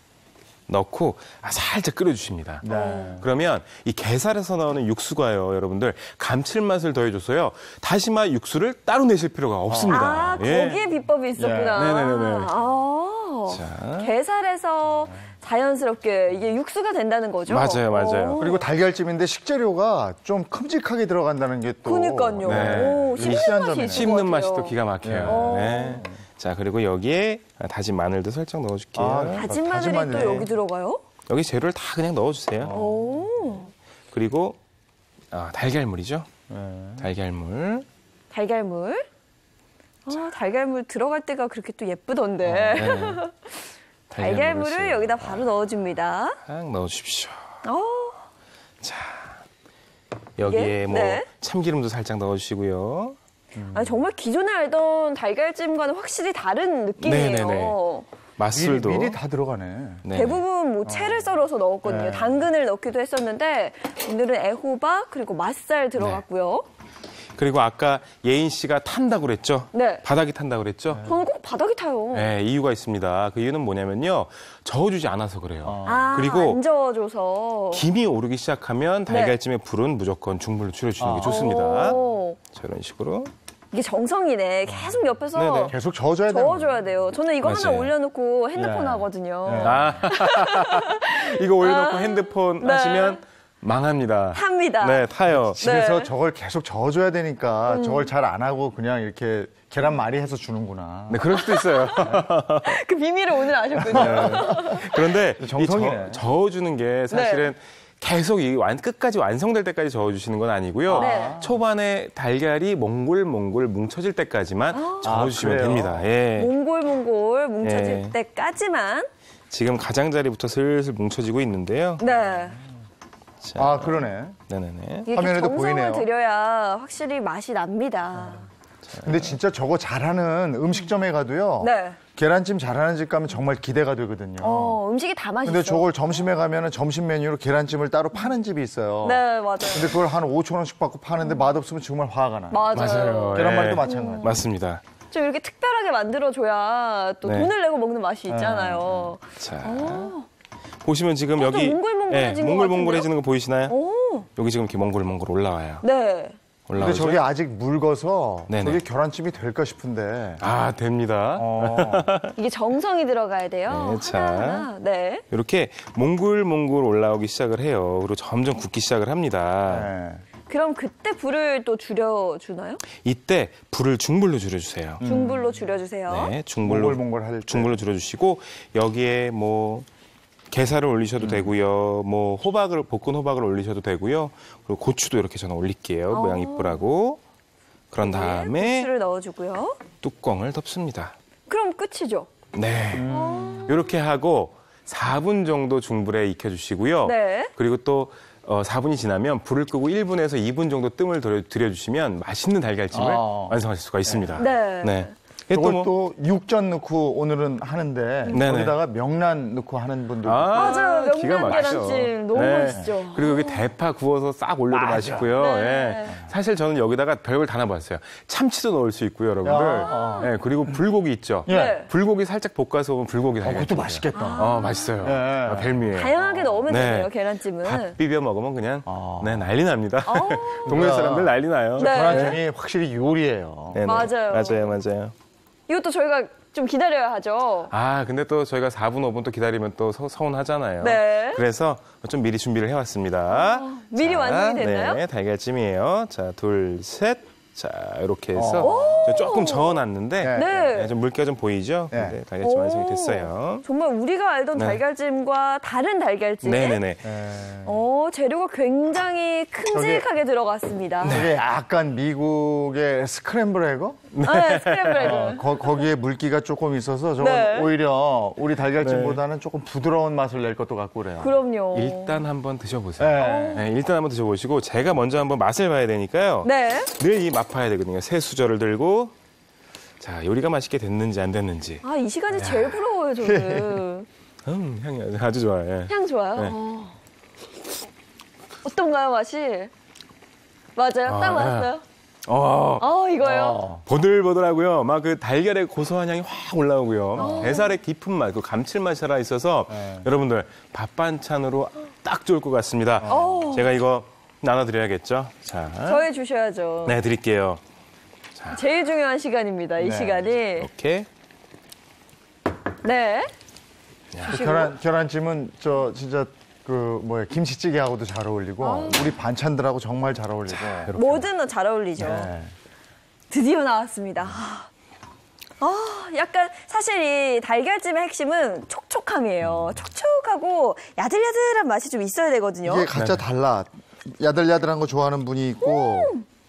넣고 살짝 끓여주십니다. 네. 그러면 이 게살에서 나오는 육수가요, 여러분들 감칠맛을 더해줘서요. 다시마 육수를 따로 내실 필요가 없습니다. 아, 예. 거기에 비법이 있었구나. 네네네네. 아, 자. 게살에서 자연스럽게 이게 육수가 된다는 거죠? 맞아요, 맞아요. 오. 그리고 달걀찜인데 식재료가 좀 큼직하게 들어간다는 게 또. 그니까요. 네. 오, 씹는 희한한 맛이 점이네요. 있을 씹는 것 맛이 같아요. 또 기가 막혀요. 네. 자, 그리고 여기에 다진 마늘도 살짝 넣어줄게요. 아, 다진 다진 마늘이 또 마늘. 여기 들어가요? 여기 재료를 다 그냥 넣어주세요. 오. 그리고 달걀물이죠. 네. 달걀물. 달걀물. 달걀물 들어갈 때가 그렇게 또 예쁘던데. 네. 달걀물을 여기다 바로 넣어줍니다. 딱 넣어주십시오. 어, 자, 여기에 예? 뭐 네. 참기름도 살짝 넣어주시고요. 아니, 정말 기존에 알던 달걀찜과는 확실히 다른 느낌이에요. 네네네. 맛술도 미리 다 들어가네. 네. 대부분 뭐 채를 썰어서 넣었거든요. 네. 당근을 넣기도 했었는데 오늘은 애호박 그리고 맛살 들어갔고요. 그리고 아까 예인 씨가 탄다고 그랬죠? 네. 바닥이 탄다고 그랬죠? 저는 꼭 바닥이 타요. 네, 이유가 있습니다. 그 이유는 뭐냐면요. 저어주지 않아서 그래요. 아, 그리고 안 저어줘서. 김이 오르기 시작하면 달걀찜의 불은 무조건 중불로 줄여주시는 게 좋습니다. 오, 자, 이런 식으로. 이게 정성이네. 계속 옆에서 네네. 계속 저어줘야 되는 저어줘야 돼요. 저는 이거 하나 맞아요. 올려놓고 핸드폰 네. 하거든요. 네. 아, 이거 올려놓고 핸드폰 네. 하시면 망합니다. 합니다. 네, 타요. 집에서 네. 저걸 계속 저어줘야 되니까 저걸 잘 안 하고 그냥 이렇게 계란말이 해서 주는구나. 네, 그럴 수도 있어요. 그 비밀을 오늘 아셨군요. 그런데 정성이네. 이 저어주는 게 사실은 계속 끝까지 완성될 때까지 저어주시는 건 아니고요. 네. 초반에 달걀이 몽골몽골 뭉쳐질 때까지만 저어주시면 그래요? 됩니다. 예. 몽골몽골 뭉쳐질 예. 때까지만. 지금 가장자리부터 슬슬 뭉쳐지고 있는데요. 네. 자, 아, 그러네. 네네네. 이렇게 화면에도 정성을 보이네요. 들여야 확실히 맛이 납니다. 근데 진짜 저거 잘하는 음식점에 가도요. 네. 계란찜 잘하는 집 가면 정말 기대가 되거든요. 음식이 다 맛있어. 근데 저걸 점심에 가면은 점심 메뉴로 계란찜을 따로 파는 집이 있어요. 네, 맞아요. 근데 그걸 한 5,000원씩 받고 파는데 맛없으면 정말 화가 나. 맞아요. 계란말이도 예. 마찬가지. 맞습니다. 좀 이렇게 특별하게 만들어줘야 또 네. 돈을 내고 먹는 맛이 있잖아요. 자, 보시면 지금 좀 여기 몽글몽글해진 것 몽글몽글해지는 거 보이시나요? 오, 여기 지금 이렇게 몽글몽글 올라와요. 네. 근데 올라오죠? 저게 아직 묽어서 네네. 저게 계란찜이 될까 싶은데. 아, 됩니다. 이게 정성이 들어가야 돼요. 네, 자. 하나하나. 네. 이렇게 몽글몽글 올라오기 시작을 해요. 그리고 점점 굳기 시작을 합니다. 네. 그럼 그때 불을 또 줄여주나요? 이때 불을 중불로 줄여주세요. 중불로 줄여주세요. 네, 중불로 몽글몽글 할 때. 중불로 줄여주시고 여기에 뭐 게살을 올리셔도 되고요. 뭐 호박을 볶은 호박을 올리셔도 되고요. 그리고 고추도 이렇게 저는 올릴게요. 모양 이쁘라고. 그런 다음에 고추를 넣어주고요. 뚜껑을 덮습니다. 그럼 끝이죠. 네. 이렇게 하고 4분 정도 중불에 익혀주시고요. 네. 그리고 또 4분이 지나면 불을 끄고 1분에서 2분 정도 뜸을 들여주시면 맛있는 달걀찜을 완성하실 수가 있습니다. 네. 또 육전 넣고 오늘은 하는데 네네. 거기다가 명란 넣고 하는 분들. 맞아요. 기가 명란 막히죠. 계란찜 너무 맛있죠. 그리고 여기 대파 구워서 싹 올려도 맞아. 맛있고요. 네. 예. 사실 저는 여기다가 별걸 다 넣어봤어요. 참치도 넣을 수 있고요, 여러분들. 예, 그리고 불고기 있죠. 예. 불고기 살짝 볶아서 오면 불고기 그것도 달걀찜. 맛있겠다. 맛있어요. 예. 별미예요. 다양하게 넣으면 네. 되네요, 계란찜은. 밥 비벼 먹으면 그냥 난리 납니다. 동네 사람들 난리 나요. 네. 계란찜이 확실히 요리예요. 네네. 맞아요. 맞아요. 이것도 저희가 좀 기다려야 하죠. 근데 또 저희가 4분, 5분 또 기다리면 또 서운하잖아요. 네. 그래서 좀 미리 준비를 해왔습니다. 미리 완성이 됐나요? 네, 달걀찜이에요. 자, 둘, 셋. 자, 이렇게 해서 조금 저어놨는데 네. 좀 물기가 좀 보이죠? 네. 네, 달걀찜 완성이 됐어요. 정말 우리가 알던 네. 달걀찜과 다른 달걀찜. 네네네. 재료가 굉장히 큼직하게 들어갔습니다. 이게 약간 미국의 스크램블 에거? 네, 스크램블 에그. 거기에 물기가 조금 있어서 저건 네. 오히려 우리 달걀찜보다는 조금 부드러운 맛을 낼 것도 같고 그래요. 그럼요. 일단 한번 드셔보세요. 네. 네, 일단 한번 드셔보시고 제가 먼저 한번 맛을 봐야 되니까요. 네. 늘 이 맛 봐야 되거든요. 새 수저를 들고 자 요리가 맛있게 됐는지 안 됐는지. 이 시간이 제일 부러워요, 저는. 향이 아주 좋아요. 예. 향 좋아요? 네. 어떤가요, 맛이? 맞아요? 딱 맞았어요? 이거요? 보들보들하고요. 막 그 달걀의 고소한 향이 확 올라오고요. 배살의 깊은 맛, 그 감칠맛이 살아 있어서 여러분들 밥 반찬으로 딱 좋을 것 같습니다. 제가 이거 나눠드려야겠죠? 자, 저희 주셔야죠. 네 드릴게요. 제일 중요한 시간입니다, 이 시간이. 이렇게. 네. 계란찜은 진짜 김치찌개하고도 잘 어울리고 우리 반찬들하고 정말 잘 어울리고. 뭐든 잘 어울리죠. 네. 드디어 나왔습니다. 약간 사실 이 달걀찜의 핵심은 촉촉함이에요. 촉촉하고 야들야들한 맛이 좀 있어야 되거든요. 이게 각자 달라. 야들야들한 거 좋아하는 분이 있고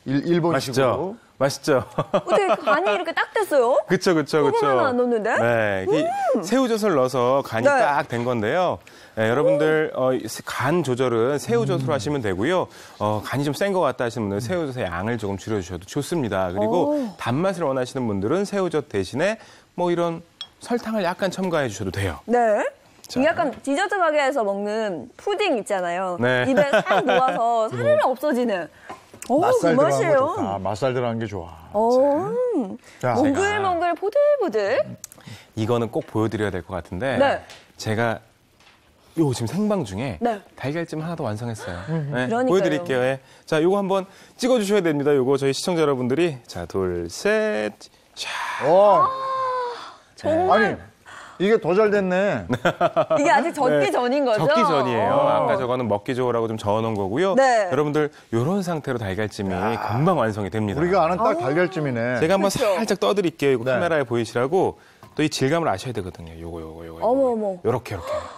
일본식으로. 맛있죠? 어떻게 간이 이렇게 딱 됐어요? 그쵸. 소금 하나 안 넣었는데? 네. 새우젓을 넣어서 간이 네. 딱 된 건데요. 네, 여러분들, 간 조절은 새우젓으로 하시면 되고요. 간이 좀 센 것 같다 하시는 분들은 새우젓의 양을 조금 줄여주셔도 좋습니다. 그리고 단맛을 원하시는 분들은 새우젓 대신에 이런 설탕을 약간 첨가해 주셔도 돼요. 네. 약간 디저트 가게에서 먹는 푸딩 있잖아요. 네. 입에 싹 녹아서 사르르 없어지는. 그 맛살 들어간 거 맛이에요. 좋다. 맛살 들어간 게 좋아. 자, 몽글몽글 보들보들. 이거는 꼭 보여드려야 될 것 같은데 네. 제가 지금 생방 중에 네. 달걀찜 하나 더 완성했어요. 네, 그러니까요. 보여드릴게요. 예. 자, 요거 한번 찍어주셔야 됩니다. 요거 저희 시청자 여러분들이 자, 둘, 셋, 샤. 정말 아니 이게 더 잘 됐네. 이게 아직 젓기 전인 거죠? 적기 전이에요. 아까 저거는 먹기 좋으라고 좀 저어놓은 거고요. 네. 여러분들 이런 상태로 달걀찜이 금방 완성이 됩니다. 우리가 아는 딱 달걀찜이네. 제가 한번 그쵸? 살짝 떠드릴게요. 이거 네. 카메라에 보이시라고. 또 이 질감을 아셔야 되거든요. 요거. 어머. 요렇게.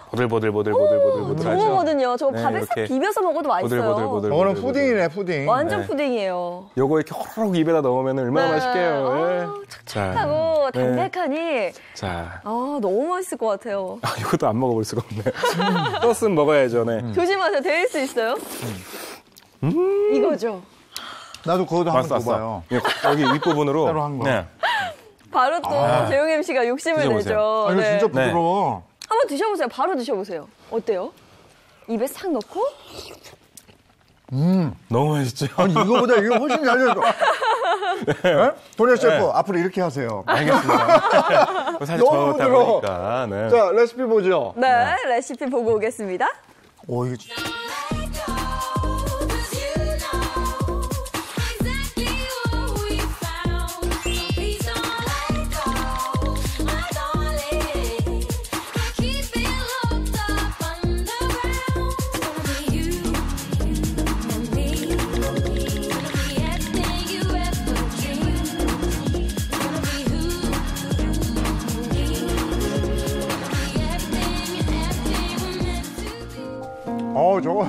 보들보들하죠. 좋거든요. 저거 네, 밥에 싹 이렇게 비벼서 먹어도 맛있어요. 보들보들. 저거는 푸딩이네, 푸딩. 완전 네. 푸딩이에요. 요거 이렇게 호로록 입에다 넣으면 얼마나 네. 맛있게요. 촉촉하고 담백하니 자, 너무 맛있을 것 같아요. 이것도 안 먹어볼 수가 없네. 소스는 먹어야죠. 네. 조심하세요. 데일 수 있어요? 이거죠. 나도 그것도 한번 왔어. 줘봐요. 여기 윗부분으로. 따로 한 거. 네. 바로 또 재용 MC가 욕심을 드셔보세요. 내죠. 이거 네. 진짜 부드러워. 한번 드셔보세요. 바로 드셔보세요. 어때요? 입에 싹 넣고? 너무 맛있죠? 아니 이거보다 이거 훨씬 잘 됐어. 네? 도리아 셰프 앞으로 이렇게 하세요. 알겠습니다. 사실 너무 좋다 부드러워. 보니까. 네. 자 레시피 보죠. 네, 레시피 보고 오겠습니다. 오 이거 진짜. 저거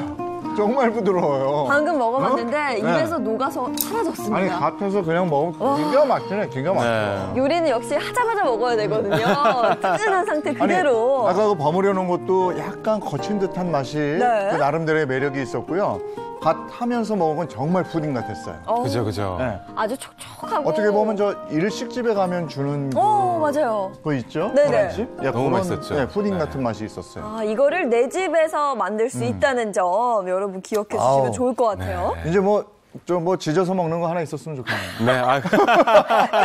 정말 부드러워요. 방금 먹어봤는데 입에서 녹아서 사라졌습니다. 아니 갓해서 그냥 먹으면 기가 막히네. 기가 막혀. 요리는 역시 하자마자 먹어야 되거든요. 뜨끈한 상태 그대로. 아니, 아까 그 버무려 놓은 것도 약간 거친 듯한 맛이 그 나름대로의 매력이 있었고요. 갓 하면서 먹은 건 정말 푸딩 같았어요. 그죠, 그죠. 네. 아주 촉촉하고. 어떻게 보면 저 일식집에 가면 주는 맞아요. 거 있죠? 네네. 집? 너무 맛있었죠. 네, 푸딩 네. 같은 맛이 있었어요. 아, 이거를 내 집에서 만들 수 있다는 점 여러분 기억해 주시면 아우. 좋을 것 같아요. 이제 뭐 지져서 먹는 거 하나 있었으면 좋겠네요. 네,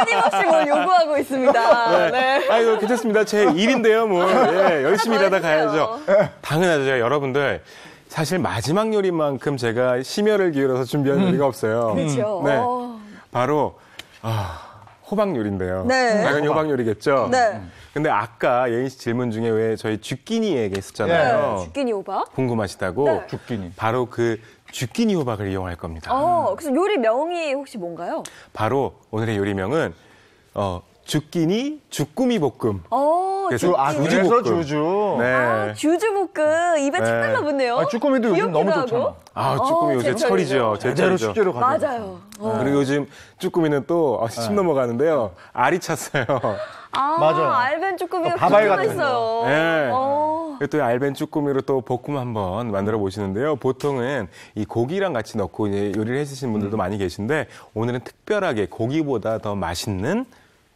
끊임없이 뭘 요구하고 있습니다. 네. 아이고, 괜찮습니다. 제 일인데요, 뭐. 예, 열심히 일하다 가야죠. 당연하죠. 제가 사실 마지막 요리만큼 제가 심혈을 기울여서 준비한 요리가 없어요. 그렇죠. 네. 바로, 호박 요리인데요. 네. 당연히 호박 요리겠죠. 네. 근데 아까 예인 씨 질문 중에 왜 저희 주끼니 얘기했었잖아요. 주끼니 호박. 궁금하시다고. 네. 주끼니. 바로 그 주끼니 호박을 이용할 겁니다. 그래서 요리 명이 혹시 뭔가요? 바로 오늘의 요리명은 주끼니 주꾸미 볶음. 그래서 그래서 주주. 네. 주주볶음 입에 탁 네. 달라붙네요. 쭈꾸미도 요즘 너무 귀엽기도 좋잖아. 하고. 주꾸미 요새 철이죠. 제대로 제철이죠. 식재료 가져. 맞아요. 그리고 요즘 쭈꾸미는 또 침 넘어가는데요. 알이 찼어요. 맞아요. 알벤 쭈꾸미가 밥알 그렇게 같은 맛있어요. 네. 그리고 또 알벤 쭈꾸미로 또 볶음 한번 만들어 보시는데요. 보통은 이 고기랑 같이 넣고 이제 요리를 해주시는 분들도 많이 계신데 오늘은 특별하게 고기보다 더 맛있는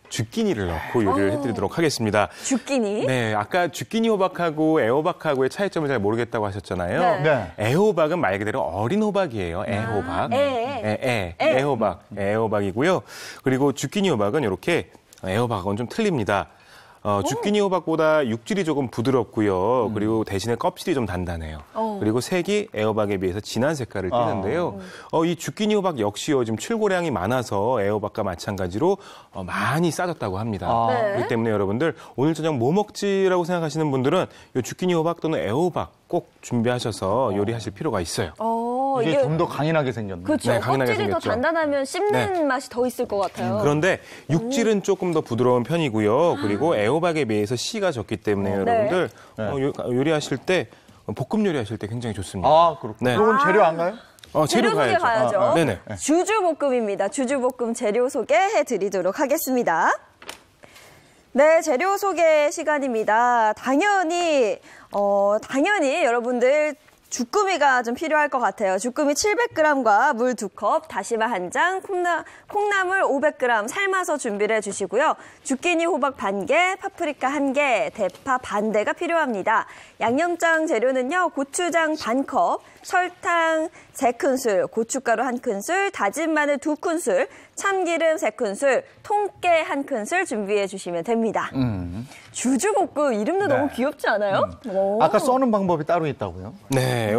주끼니를 넣고 요리를 해드리도록 하겠습니다. 주끼니. 네, 아까 주끼니 호박하고 애호박하고의 차이점을 잘 모르겠다고 하셨잖아요. 네. 애호박은 말 그대로 어린 호박이에요. 애호박. 애호박. 애호박이고요. 그리고 주끼니 호박은 이렇게 애호박하고는 좀 틀립니다. 주끼니 호박보다 육질이 조금 부드럽고요. 그리고 대신에 껍질이 좀 단단해요. 그리고 색이 애호박에 비해서 진한 색깔을 띠는데요. 이 주끼니 호박 역시요. 지금 출고량이 많아서 애호박과 마찬가지로 많이 싸졌다고 합니다. 네. 그렇기 때문에 여러분들 오늘 저녁 뭐 먹지라고 생각하시는 분들은 이 주끼니 호박 또는 애호박 꼭 준비하셔서 요리하실 필요가 있어요. 이게 좀 더 강인하게 생겼네. 그렇죠. 네, 강인하게 껍질이 생겼죠. 더 단단하면 씹는 맛이 더 있을 것 같아요. 그런데 육질은 조금 더 부드러운 편이고요. 그리고 애호박에 비해서 씨가 적기 때문에 여러분들 요리하실 때 볶음 요리하실 때 굉장히 좋습니다. 그렇군요. 네. 그건 재료 안 가요? 재료 소개 가야죠. 네네. 주주볶음입니다. 주주볶음 재료 소개해 드리도록 하겠습니다. 네, 재료 소개 시간입니다. 당연히 여러분들 주꾸미가 좀 필요할 것 같아요. 주꾸미 700g과 물 2컵, 다시마 1장, 콩나물 500g 삶아서 준비를 해주시고요. 주끼니 호박 반개, 파프리카 1개, 대파 반대가 필요합니다. 양념장 재료는요. 고추장 반컵, 설탕 3큰술, 고춧가루 1큰술, 다진 마늘 2큰술, 참기름 3큰술, 통깨 1큰술 준비해 주시면 됩니다. 주주볶음 이름도 너무 귀엽지 않아요? 아까 써는 방법이 따로 있다고요? 네,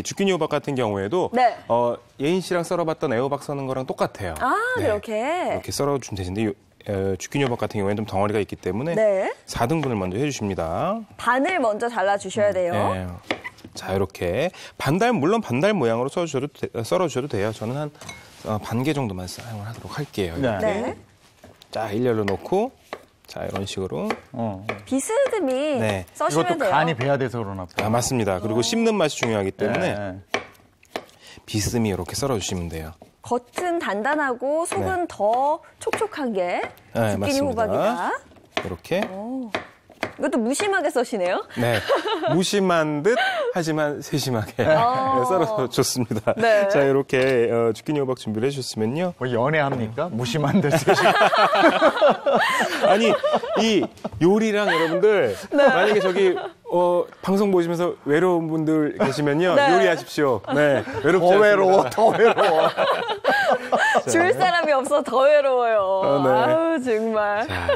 주끼니 호박 같은 경우에도 네. 예인 씨랑 썰어봤던 애호박 써는 거랑 똑같아요. 네. 이렇게 썰어주면 되는데 주끼니 호박 같은 경우에는 좀 덩어리가 있기 때문에 네. 4등분을 먼저 해주십니다. 반을 먼저 잘라주셔야 돼요. 네. 자, 이렇게 물론 반달 모양으로 썰어주셔도 돼요. 저는 한 반 개 정도만 사용을 하도록 할게요. 네. 네. 자, 일렬로 놓고 자, 이런 식으로. 비스듬히 네. 써시면 이것도 돼요. 간이 배야 돼서 그러나 보다. 맞습니다. 그리고 씹는 맛이 중요하기 때문에 네. 비스듬히 이렇게 썰어주시면 돼요. 겉은 단단하고 속은 더 촉촉한 게 네, 주끼니 맞습니다. 호박이다. 이렇게. 이것도 무심하게 써시네요. 네. 무심한 듯 하지만 세심하게 썰어서 좋습니다. 네. 자, 이렇게 주끼니 호박 준비를 해주셨으면요. 뭐 연애합니까? 무심한 듯이. 아니, 이 요리랑 여러분들 만약에 저기 방송 보시면서 외로운 분들 계시면요. 네. 요리하십시오. 네. 외롭지 더 외로워, 않습니다. 더 외로워. 줄 사람이 없어 더 외로워요. 네. 아우 정말. 자,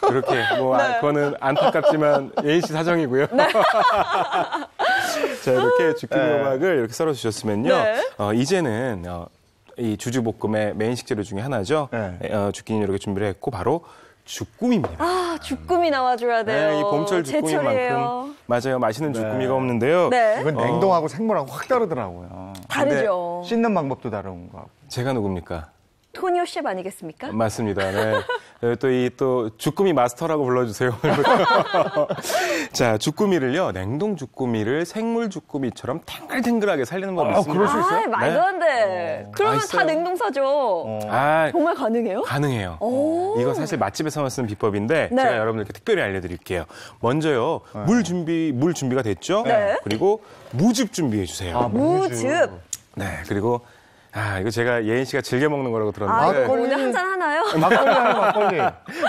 그렇게 그거는 안타깝지만 예인 씨 사정이고요. 자, 이렇게 주끼니 호박을 이렇게 썰어 주셨으면요. 네. 이제는 이 주주볶음의 메인 식재료 중에 하나죠. 주끼니 이렇게 준비를 했고 바로 주꾸미입니다. 주꾸미 나와줘야 돼요. 네, 이 봄철 제철이에요. 주꾸미만큼 맞아요. 맛있는 주꾸미가 없는데요. 네. 이건 냉동하고 생물하고 확 다르더라고요. 다르죠. 씻는 방법도 다른 거 같고. 제가 누굽니까? 토니오 셰프 아니겠습니까? 맞습니다. 네. 또 주꾸미 마스터라고 불러주세요. 자, 주꾸미를요, 냉동 주꾸미를 생물 주꾸미처럼 탱글탱글하게 살리는 법이 있습니다. 그럴 수 있어요? 말도 안 돼. 그러면 다 냉동사죠. 정말 가능해요? 가능해요. 이거 사실 맛집에서만 쓰는 비법인데 네. 제가 여러분들께 특별히 알려드릴게요. 먼저요, 물 준비가 됐죠? 네. 그리고 무즙 준비해 주세요. 무즙. 네, 그리고 이거 제가 예인 씨가 즐겨 먹는 거라고 들었는데. 오늘 한잔 하나요? 막걸리.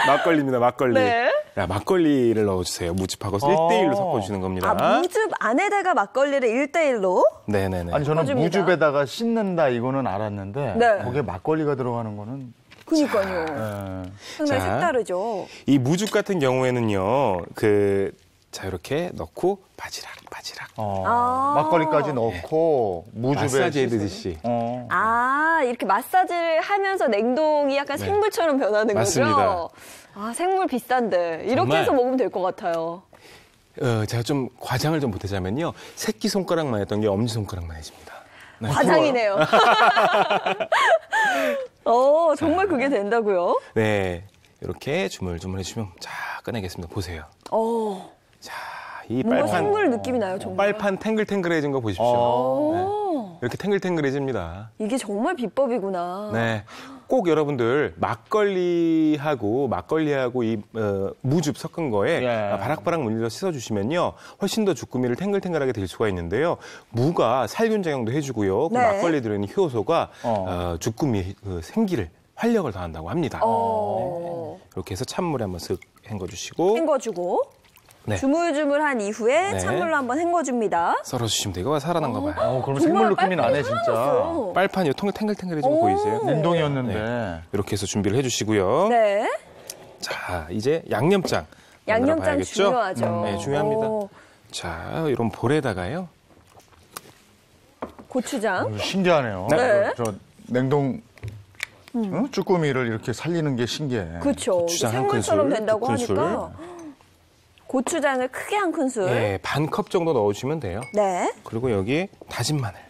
막걸리입니다, 막걸리. 네. 야, 막걸리를 넣어주세요. 무즙하고 1대1로 섞어주시는 겁니다. 무즙 안에다가 막걸리를 1대1로? 네네네. 아니, 저는 꺼줍니다. 무즙에다가 씻는다 이거는 알았는데 네. 거기에 막걸리가 들어가는 거는 그니까요. 상당히 자. 색다르죠. 이 무즙 같은 경우에는 자, 이렇게 넣고 바지락. 막걸리까지 넣고 무즙에 마사지 해드듯이. 이렇게 마사지를 하면서 냉동이 약간 생물처럼 변하는 맞습니다. 거죠? 생물 비싼데. 이렇게 정말. 해서 먹으면 될 것 같아요. 제가 좀 과장을 좀 보태자면요. 새끼손가락만 했던 게 엄지손가락만 해집니다. 네. 과장이네요. 정말 그게 된다고요? 네. 이렇게 주물주물 해주시면 자, 꺼내겠습니다. 보세요. 자, 이 뭔가 빨판. 생물 느낌이 나요, 정말. 빨판 탱글탱글해진 거 보십시오. 네. 이렇게 탱글탱글해집니다. 이게 정말 비법이구나. 네. 꼭 여러분들 막걸리하고 이 무즙 섞은 거에 바락바락 물려서 씻어주시면요. 훨씬 더 주꾸미를 탱글탱글하게 될 수가 있는데요. 무가 살균 작용도 해주고요. 그 네. 막걸리에 들어있는 효소가 주꾸미의 생기를 활력을 더한다고 합니다. 이렇게 해서 찬물에 한번 쓱 헹궈주시고 헹궈주고 네. 주물주물한 이후에 네. 찬물로 한번 헹궈줍니다. 썰어주시면 돼요. 이거 살아난가 봐요. 그럼 생물 느낌이 나네 진짜. 빨판이 탱글탱글해진 거 보이세요? 냉동이었는데. 네. 이렇게 해서 준비를 해주시고요. 네. 자, 이제 양념장. 양념장 만들어봐야겠죠? 중요하죠. 네, 중요합니다. 자, 이런 볼에다가요. 고추장. 신기하네요. 네. 저 냉동 쭈꾸미를 이렇게 살리는 게 신기해. 그렇죠. 고추장 한 생물처럼 큰술, 된다고 두 큰술. 하니까. 고추장을 크게 한 큰술. 네, 반 컵 정도 넣어주시면 돼요. 네. 그리고 여기 다진 마늘.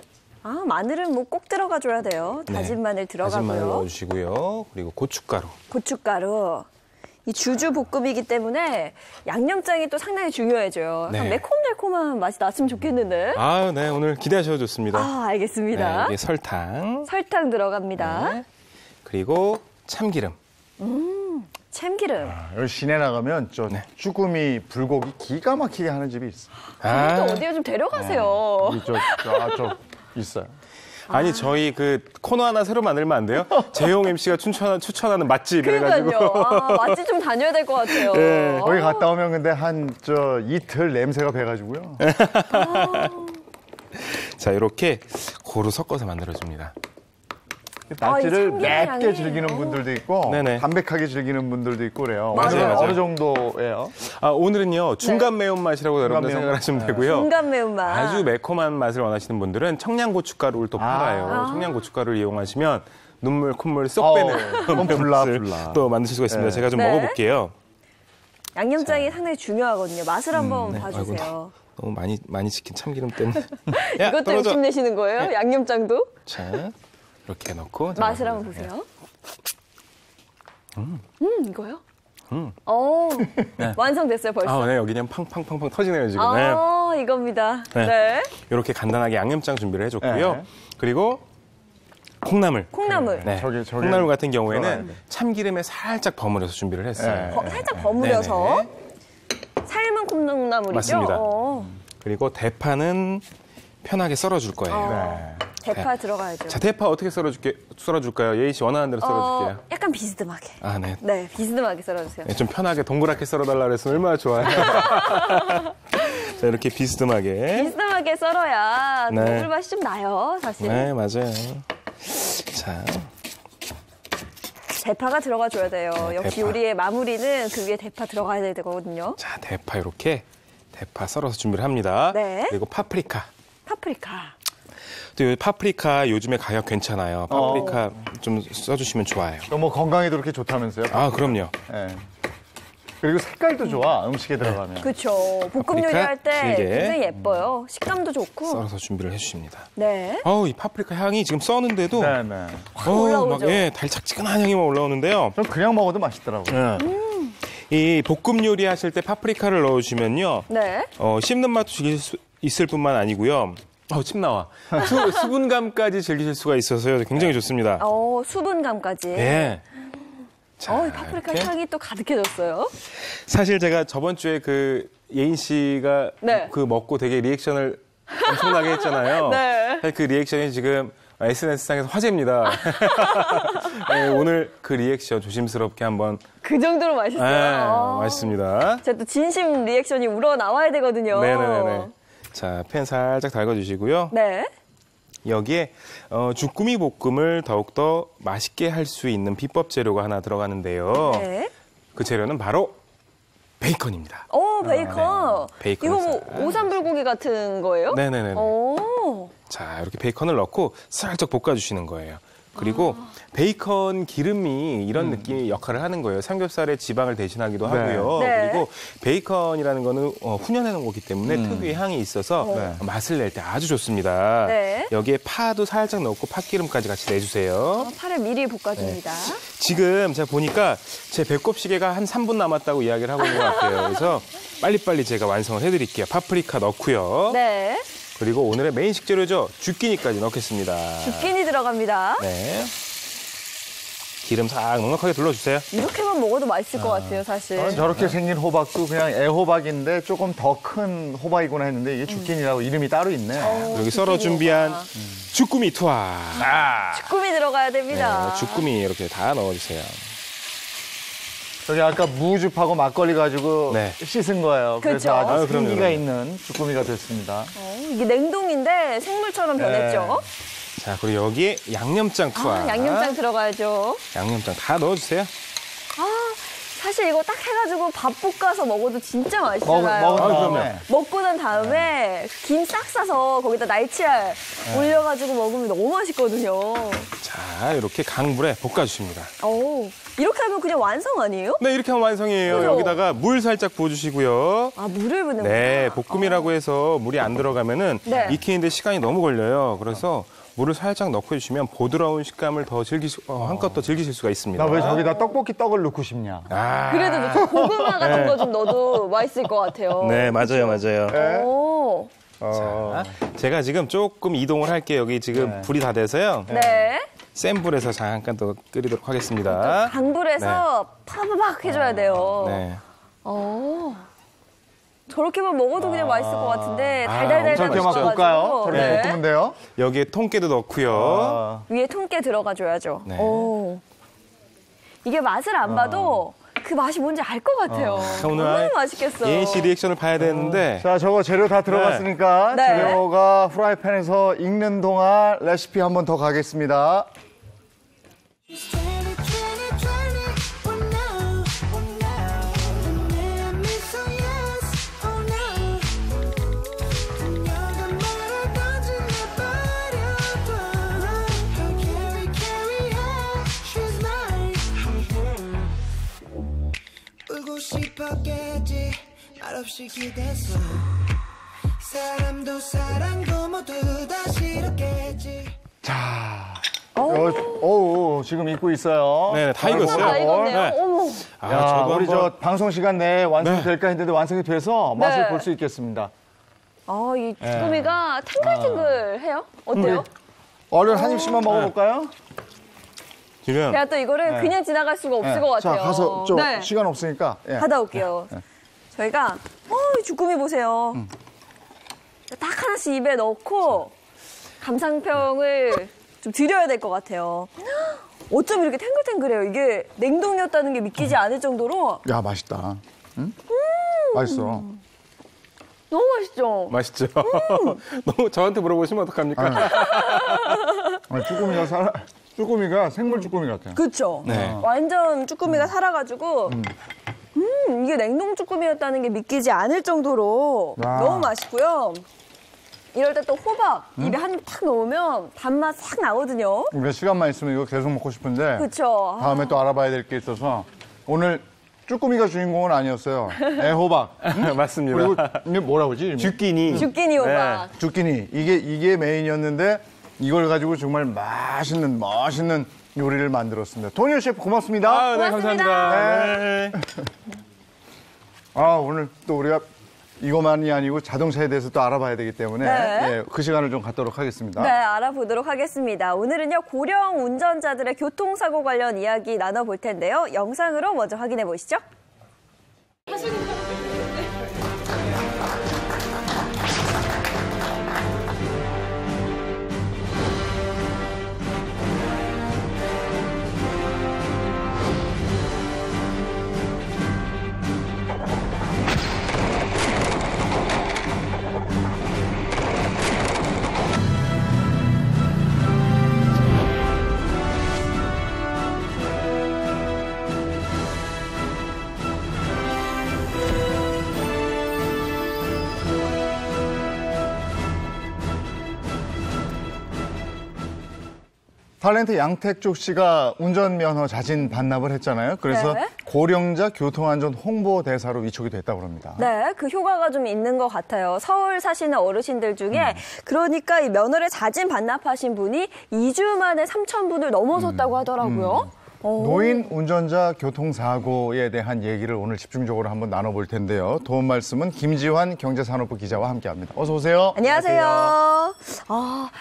마늘은 뭐 꼭 들어가줘야 돼요. 네. 다진 마늘 다진 마늘 들어가고요. 넣어주시고요. 그리고 고춧가루. 고춧가루. 이 주주 볶음이기 때문에 양념장이 또 상당히 중요해져요. 네. 약간 매콤달콤한 맛이 났으면 좋겠는데. 네, 오늘 기대하셔도 좋습니다. 알겠습니다. 네, 이게 설탕. 설탕 들어갑니다. 네. 그리고 참기름. 참기름. 여기 시내 나가면 저 쭈꾸미 불고기 기가 막히게 하는 집이 있어. 또 어디에 좀 데려가세요. 여기 저 있어요. 아니, 저희 그 코너 하나 새로 만들면 안 돼요? 재용 MC가 추천하는 맛집 이래가지고. 그러니까요. 맛집 좀 다녀야 될 것 같아요. 거기 갔다 오면 근데 한 이틀 냄새가 배가지고요. 자, 이렇게 고루 섞어서 만들어줍니다. 낙지를 이 참기름 맵게 향이. 즐기는 분들도 있고 네네. 담백하게 즐기는 분들도 있고 그래요. 맞아요, 오늘은 맞아요. 어느 정도예요? 오늘은요, 중간 매운맛이라고 여러분들 매운맛. 생각하시면 되고요. 중간 매운맛. 아주 매콤한 맛을 원하시는 분들은 청양고춧가루를 또 팔아요. 청양고춧가루를 이용하시면 눈물, 콧물 쏙 빼는 그건 매운맛을 불라. 또 만드실 수가 있습니다. 네. 제가 좀 네. 먹어볼게요. 양념장이 상당히 중요하거든요. 맛을 한번 봐주세요. 너무 많이 치킨 참기름 때문에. 이것도 욕심내시는 거예요? 양념장도? 자, 이렇게 넣고. 맛을 한번 보세요. 이거요? 완성됐어요, 벌써. 네, 여기 그냥 팡팡팡팡 터지네요, 지금. 네. 이겁니다. 네. 네. 이렇게 간단하게 양념장 준비를 해줬고요. 네. 그리고 콩나물. 콩나물. 네. 저기 콩나물 같은 경우에는 들어가야 돼. 참기름에 살짝 버무려서 준비를 했어요. 네. 살짝 버무려서 네네. 삶은 콩나물이죠? 맞습니다. 그리고 대파는 편하게 썰어줄 거예요. 대파 들어가야죠. 자, 대파 어떻게 썰어줄까요? 예희 씨 원하는 대로 썰어줄게요. 약간 비스듬하게. 네. 네, 비스듬하게 썰어주세요. 네, 좀 편하게 동그랗게 썰어달라 그랬으면 얼마나 좋아요. 자, 이렇게 비스듬하게. 비스듬하게 썰어야 네. 먹을 맛이 좀 나요, 사실. 네, 맞아요. 자, 대파가 들어가줘야 돼요. 역시 대파. 요리의 마무리는 그 위에 대파 들어가야 되거든요. 자, 대파 이렇게 대파 썰어서 준비를 합니다. 네. 그리고 파프리카. 파프리카. 또 이 파프리카 요즘에 가격 괜찮아요. 파프리카 좀 써주시면 좋아요. 또 뭐 건강에도 그렇게 좋다면서요? 그럼요. 네. 그리고 색깔도 좋아, 음식에 들어가면. 그렇죠. 볶음 파프리카 요리할 때 길게. 굉장히 예뻐요. 식감도 좋고. 썰어서 준비를 해주십니다. 네. 이 파프리카 향이 지금 써는데도 네네. 올라오죠. 달짝지근한 향이 막 올라오는데요. 전 그냥 먹어도 맛있더라고요. 이 볶음 요리 하실 때 파프리카를 넣어주시면요. 네. 씹는 맛도 즐길 수 있을 뿐만 아니고요. 침 나와. 수분감까지 즐기실 수가 있어서요. 굉장히 좋습니다. 수분감까지. 네. 자, 이 파프리카 이렇게. 향이 또 가득해졌어요. 사실 제가 저번 주에 예인 씨가 네. 먹고 되게 리액션을 엄청나게 했잖아요. 네. 그 리액션이 지금 SNS상에서 화제입니다. 네, 오늘 그 리액션 조심스럽게 한번. 그 정도로 맛있어요. 맛있습니다. 제가 또 진심 리액션이 우러 나와야 되거든요. 네네네. 자, 팬 살짝 달궈주시고요. 네. 여기에 주꾸미 볶음을 더욱더 맛있게 할 수 있는 비법 재료가 하나 들어가는데요. 네. 그 재료는 바로 베이컨입니다. 베이컨. 베이컨 이거 살. 오삼불고기 같은 거예요? 네네네. 오. 자, 이렇게 베이컨을 넣고 살짝 볶아주시는 거예요. 그리고 베이컨 기름이 이런 느낌의 역할을 하는 거예요. 삼겹살의 지방을 대신하기도 하고요. 네. 그리고 베이컨이라는 거는 훈연해 놓은 거기 때문에 특유의 향이 있어서 맛을 낼 때 아주 좋습니다. 네. 여기에 파도 살짝 넣고 팥기름까지 같이 내주세요. 파를 미리 볶아줍니다. 지금 제가 보니까 제 배꼽 시계가 한 3분 남았다고 이야기를 하고 있는 것 같아요. 그래서 빨리빨리 제가 완성을 해드릴게요. 파프리카 넣고요. 네. 그리고 오늘의 메인 식재료죠. 주끼니까지 넣겠습니다. 주끼니 들어갑니다. 네. 기름 싹 넉넉하게 둘러주세요. 이렇게만 먹어도 맛있을 것 같아요, 사실. 저는 저렇게 생긴 호박도 그냥 애호박인데 조금 더 큰 호박이구나 했는데 이게 주끼니라고 이름이 따로 있네. 여기 썰어 준비한 주꾸미 투하. 주꾸미 들어가야 됩니다. 네, 주꾸미 이렇게 다 넣어주세요. 저기 아까 무즙하고 막걸리 가지고 네. 씻은 거예요. 그래서 그렇죠. 아주 그럼요, 생기가 그럼요. 있는 주꾸미가 됐습니다. 이게 냉동인데 생물처럼 변했죠. 자, 그리고 여기에 양념장 투하. 양념장 들어가야죠. 양념장 다 넣어주세요. 사실 이거 딱 해가지고 밥 볶아서 먹어도 진짜 맛있잖아요. 먹은 그럼요. 다음에 먹고 난 다음에 김 싹 싸서 거기다 날치알 올려가지고 먹으면 너무 맛있거든요. 자, 이렇게 강불에 볶아주십니다. 이렇게 하면 그냥 완성 아니에요? 네, 이렇게 하면 완성이에요. 그죠? 여기다가 물 살짝 부어주시고요. 물을 붓는 네, 볶음이라고 해서 물이 안 들어가면은 네. 익히는데 시간이 너무 걸려요. 그래서 물을 살짝 넣고 해주시면 부드러운 식감을 더 한껏 더 즐기실 수가 있습니다. 나 왜 저기다 떡볶이 떡을 넣고 싶냐. 그래도 좀 고구마 같은 거 좀 넣어도 맛있을 것 같아요. 네, 맞아요, 맞아요. 오. 자, 제가 지금 조금 이동을 할게요. 여기 지금 불이 다 돼서요. 네. 센 불에서 잠깐 더 끓이도록 하겠습니다. 강불에서 파바박 해줘야 돼요. 네. 저렇게만 먹어도 그냥 맛있을 것 같은데 엄청 달달달달 저렇게 막 맛있죠. 볶아요. 저렇게 네. 볶으면 돼요. 여기에 통깨도 넣고요. 위에 통깨 들어가줘야죠. 네. 이게 맛을 안 봐도 그 맛이 뭔지 알 것 같아요. 오늘 얼마나 맛있겠어요. 예인 씨 리액션을 봐야 되는데 자, 저거 재료 다 들어갔으니까 네. 재료가 프라이팬에서 익는 동안 레시피 한 번 더 가겠습니다. 울고 싶었겠지 말없이 기댔어 사람도 사랑도 모두 다 싫었겠지 지금 익고 있어요. 네, 다 익었어요. 다 익었네요. 네. 어머. 야, 저도 우리 한번- 저 방송 시간 내에 완성이 될까 했는데 완성이 돼서 맛을 네. 볼 수 있겠습니다. 이 주꾸미가 탱글탱글해요? 어때요? 얼른 한 입씩만 먹어볼까요? 지금 제가 또 이거를 그냥 지나갈 수가 없을 것 같아요. 자, 가서 좀 네. 시간 없으니까. 예. 하다 올게요. 저희가 이 주꾸미 보세요. 딱 하나씩 입에 넣고 감상평을 좀 드려야 될 것 같아요. 어쩜 이렇게 탱글탱글해요. 이게 냉동이었다는 게 믿기지 않을 정도로 야, 맛있다. 응? 맛있어. 너무 맛있죠? 맛있죠? 너무 저한테 물어보시면 어떡합니까? 아니, 쭈꾸미가 생물 쭈꾸미 같아요. 그렇죠? 네. 완전 쭈꾸미가 살아가지고 이게 냉동 쭈꾸미였다는 게 믿기지 않을 정도로 와. 너무 맛있고요. 이럴 때 또 호박 입에 한 입 탁 넣으면 단맛 싹 나거든요. 우리가 시간만 있으면 이거 계속 먹고 싶은데 그렇죠? 다음에 또 알아봐야 될 게 있어서 오늘 쭈꾸미가 주인공은 아니었어요. 애호박. 맞습니다. 그리고 이게 뭐라고 그러지? 주끼니. 주끼니 호박. 주끼니. 이게 메인이었는데 이걸 가지고 정말 맛있는 요리를 만들었습니다. 도니엘 셰프 고맙습니다. 네, 고맙습니다. 감사합니다. 네. 오늘 또 우리가 이것만이 아니고 자동차에 대해서 또 알아봐야 되기 때문에 네. 그 시간을 좀 갖도록 하겠습니다. 네, 알아보도록 하겠습니다. 오늘은요, 고령 운전자들의 교통사고 관련 이야기 나눠볼 텐데요. 영상으로 먼저 확인해 보시죠. 탤런트 양택조 씨가 운전면허 자진 반납을 했잖아요. 그래서 네. 고령자 교통안전 홍보대사로 위촉이 됐다고 합니다. 네, 그 효과가 좀 있는 것 같아요. 서울 사시는 어르신들 중에 그러니까 이 면허를 자진 반납하신 분이 2주 만에 3,000분을 넘어섰다고 하더라고요. 노인 운전자 교통사고에 대한 얘기를 오늘 집중적으로 한번 나눠볼 텐데요. 도움 말씀은 김지환 경제산업부 기자와 함께합니다. 어서 오세요. 안녕하세요.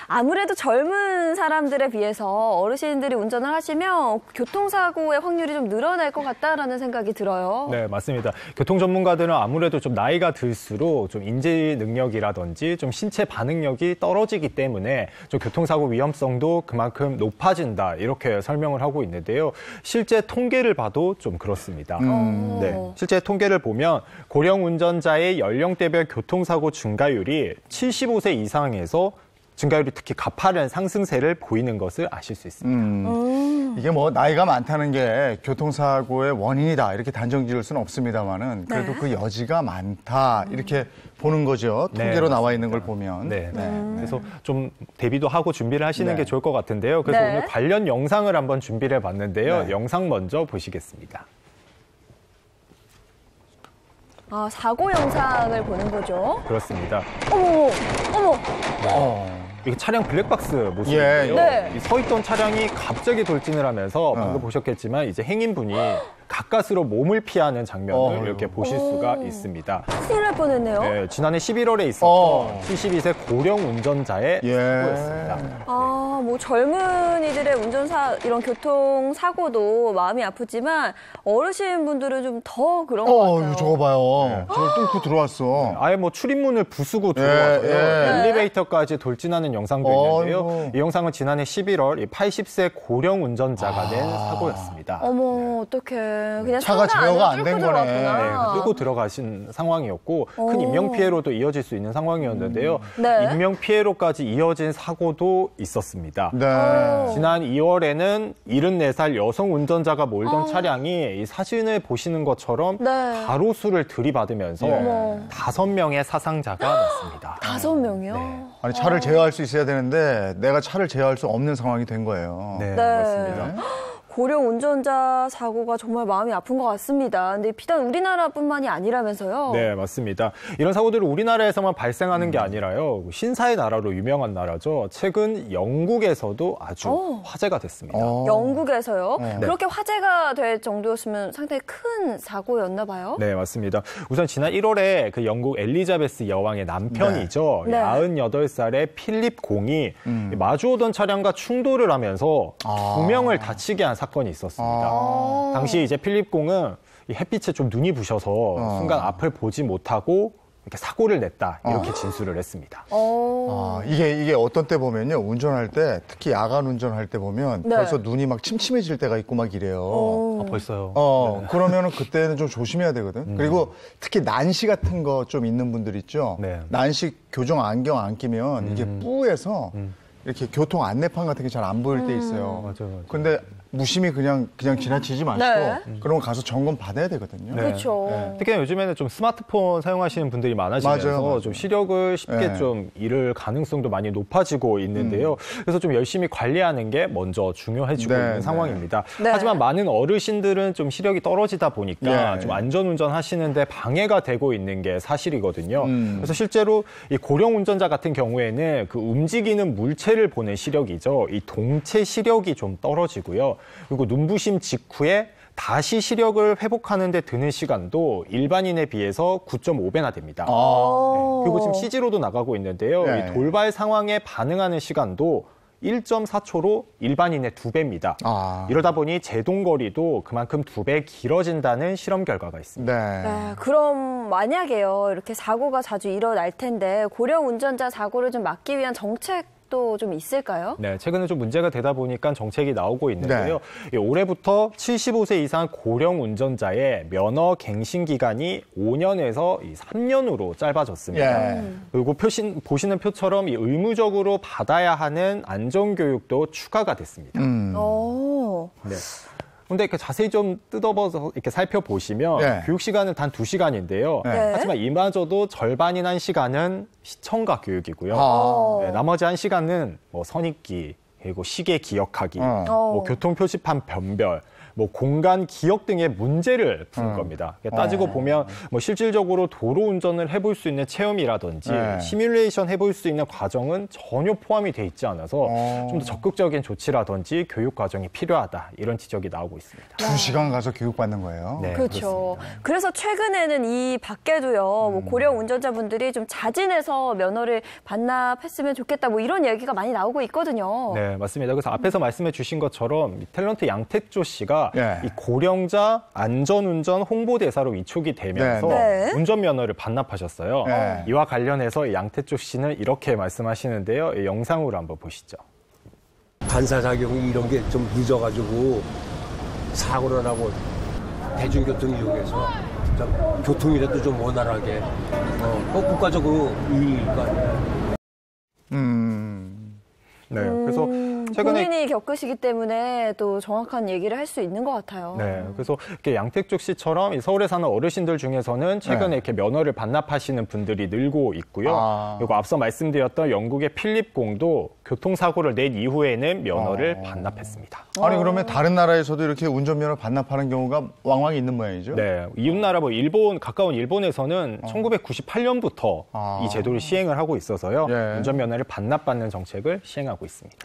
아무래도 젊은 사람들에 비해서 어르신들이 운전을 하시면 교통사고의 확률이 좀 늘어날 것 같다라는 생각이 들어요. 네, 맞습니다. 교통 전문가들은 아무래도 좀 나이가 들수록 좀 인지 능력이라든지 좀 신체 반응력이 떨어지기 때문에 좀 교통사고 위험성도 그만큼 높아진다 이렇게 설명을 하고 있는데요. 실제 통계를 봐도 좀 그렇습니다. 네, 실제 통계를 보면 고령 운전자의 연령대별 교통사고 증가율이 75세 이상에서 증가율이 특히 가파른 상승세를 보이는 것을 아실 수 있습니다. 이게 뭐 나이가 많다는 게 교통사고의 원인이다 이렇게 단정 지을 수는 없습니다만은 그래도 그 여지가 많다 이렇게 보는 거죠. 통계로 나와 있는 걸 보면. 네. 그래서 좀 대비도 하고 준비를 하시는 게 좋을 것 같은데요. 그래서 네. 오늘 관련 영상을 한번 준비를 해봤는데요. 영상 먼저 보시겠습니다. 사고 영상을 보는 거죠. 그렇습니다. 어머. 이게 차량 블랙박스 모습인데요. 네. 이 서 있던 차량이 갑자기 돌진을 하면서 방금 보셨겠지만 이제 행인분이 가까스로 몸을 피하는 장면을 이렇게 보실 수가 있습니다. 큰일 날 뻔했네요. 네, 지난해 11월에 있었던 72세 고령 운전자의 사고였습니다. 뭐 젊은이들의 이런 교통사고도 마음이 아프지만 어르신분들은 좀 더 그런 것 같아요. 이거 저거 봐요. 저걸 뚫고 들어왔어. 아예 뭐 출입문을 부수고 들어와서요. 예. 엘리베이터까지 돌진하는 영상도 있는데요. 이 영상은 지난해 11월 이 80세 고령 운전자가 낸 사고였습니다. 어머, 어떡해. 그냥 차가 상가 안으로 제어가 안 된 뚫고 거네. 들어왔구나. 네, 끌고 들어가신 상황이었고 큰 인명피해로도 이어질 수 있는 상황이었는데요. 네. 인명피해로까지 이어진 사고도 있었습니다. 네. 지난 2월에는 74살 여성 운전자가 몰던 차량이 이 사진을 보시는 것처럼 네. 가로수를 들이받으면서 5명의 사상자가 났습니다. 5명이요? 아니 차를 제어할 수 있어야 되는데 내가 차를 제어할 수 없는 상황이 된 거예요. 네, 네. 맞습니다. 고령 운전자 사고가 정말 마음이 아픈 것 같습니다. 근데 비단 우리나라뿐만이 아니라면서요? 네, 맞습니다. 이런 사고들은 우리나라에서만 발생하는 게 아니라요. 신사의 나라로 유명한 나라죠. 최근 영국에서도 아주 화제가 됐습니다. 영국에서요? 그렇게 화제가 될 정도였으면 상당히 큰 사고였나 봐요? 네, 맞습니다. 우선 지난 1월에 그 영국 엘리자베스 여왕의 남편이죠. 네. 98살의 필립 공이 마주오던 차량과 충돌을 하면서 2명을 다치게 한 사건이 있었습니다. 당시 이제 필립 공은 이 햇빛에 좀 눈이 부셔서 순간 앞을 보지 못하고 이렇게 사고를 냈다 이렇게 진술을 했습니다. 이게 어떤 때 보면요. 운전할 때 특히 야간 운전할 때 보면 네. 벌써 눈이 막 침침해질 때가 있고 막 이래요. 벌써요. 그러면은 그때는 좀 조심해야 되거든. 그리고 특히 난시 같은 거 좀 있는 분들 있죠. 네. 난시 교정 안경 안 끼면 이게 뿌에서 이렇게 교통 안내판 같은 게 잘 안 보일 때 있어요. 맞아요. 근데 무심히 그냥 지나치지 마시고 네. 그런 거 가서 점검 받아야 되거든요. 네. 그렇죠. 특히 요즘에는 좀 스마트폰 사용하시는 분들이 많아지면서 맞아요. 좀 시력을 쉽게 네. 좀 잃을 가능성도 많이 높아지고 있는데요. 그래서 좀 열심히 관리하는 게 먼저 중요해지고 네, 있는 네. 상황입니다. 네. 하지만 많은 어르신들은 좀 시력이 떨어지다 보니까 네. 좀 안전운전 하시는데 방해가 되고 있는 게 사실이거든요. 그래서 실제로 이 고령 운전자 같은 경우에는 그 움직이는 물체를 보는 시력이죠. 이 동체 시력이 좀 떨어지고요. 그리고 눈부심 직후에 다시 시력을 회복하는 데 드는 시간도 일반인에 비해서 9.5배나 됩니다. 그리고 지금 CG로도 나가고 있는데요. 네. 이 돌발 상황에 반응하는 시간도 1.4초로 일반인의 2배입니다. 이러다 보니 제동거리도 그만큼 2배 길어진다는 실험 결과가 있습니다. 네. 네, 그럼 만약에요, 이렇게 사고가 자주 일어날 텐데 고령 운전자 사고를 좀 막기 위한 정책도 좀 있을까요? 네, 최근에 좀 문제가 되다 보니까 정책이 나오고 있는데요. 올해부터 75세 이상 고령 운전자의 면허 갱신 기간이 5년에서 3년으로 짧아졌습니다. 예. 그리고 보시는 표처럼 이 의무적으로 받아야 하는 안전교육도 추가가 됐습니다. 오. 네. 근데 이렇게 자세히 좀 뜯어봐서 이렇게 살펴보시면 네. 교육 시간은 단 2시간인데요. 네. 하지만 이마저도 절반이나 시간은 시청각 교육이고요. 네, 나머지 1시간은 뭐 선입기, 그리고 시계 기억하기, 뭐 교통 표지판 변별, 뭐 공간 기억 등의 문제를 푸는 겁니다. 따지고 보면 뭐 실질적으로 도로 운전을 해볼 수 있는 체험이라든지 네. 시뮬레이션 해볼 수 있는 과정은 전혀 포함이 돼 있지 않아서 좀 더 적극적인 조치라든지 교육 과정이 필요하다 이런 지적이 나오고 있습니다. 2시간 가서 교육받는 거예요. 네, 그렇죠. 그래서 최근에는 이 밖에도요, 뭐 고령 운전자분들이 좀 자진해서 면허를 반납했으면 좋겠다, 뭐 이런 얘기가 많이 나오고 있거든요. 네, 맞습니다. 그래서 앞에서 말씀해 주신 것처럼 탤런트 양택조 씨가 네. 이 고령자 안전운전 홍보대사로 위촉이 되면서 네. 운전면허를 반납하셨어요. 네. 이와 관련해서 양택조 씨는 이렇게 말씀하시는데요. 이 영상으로 한번 보시죠. 반사작용이 이런 게 좀 늦어가지고 사고를 나고 대중교통 이용해서 좀 교통이라도 좀 원활하게 꼭 국가적으로 이익일 거 아니에요. 네, 그래서 최근에 본인이 겪으시기 때문에 또 정확한 얘기를 할 수 있는 것 같아요. 네, 그래서 이렇게 양택조 씨처럼 이 서울에 사는 어르신들 중에서는 최근에 네. 이렇게 면허를 반납하시는 분들이 늘고 있고요. 그리고 앞서 말씀드렸던 영국의 필립공도 교통사고를 낸 이후에는 면허를 반납했습니다. 아니 그러면 다른 나라에서도 이렇게 운전면허 반납하는 경우가 왕왕 있는 모양이죠? 네, 이웃나라 뭐 가까운 일본에서는 1998년부터 이 제도를 시행을 하고 있어서요. 예. 운전면허를 반납받는 정책을 시행하고 있습니다.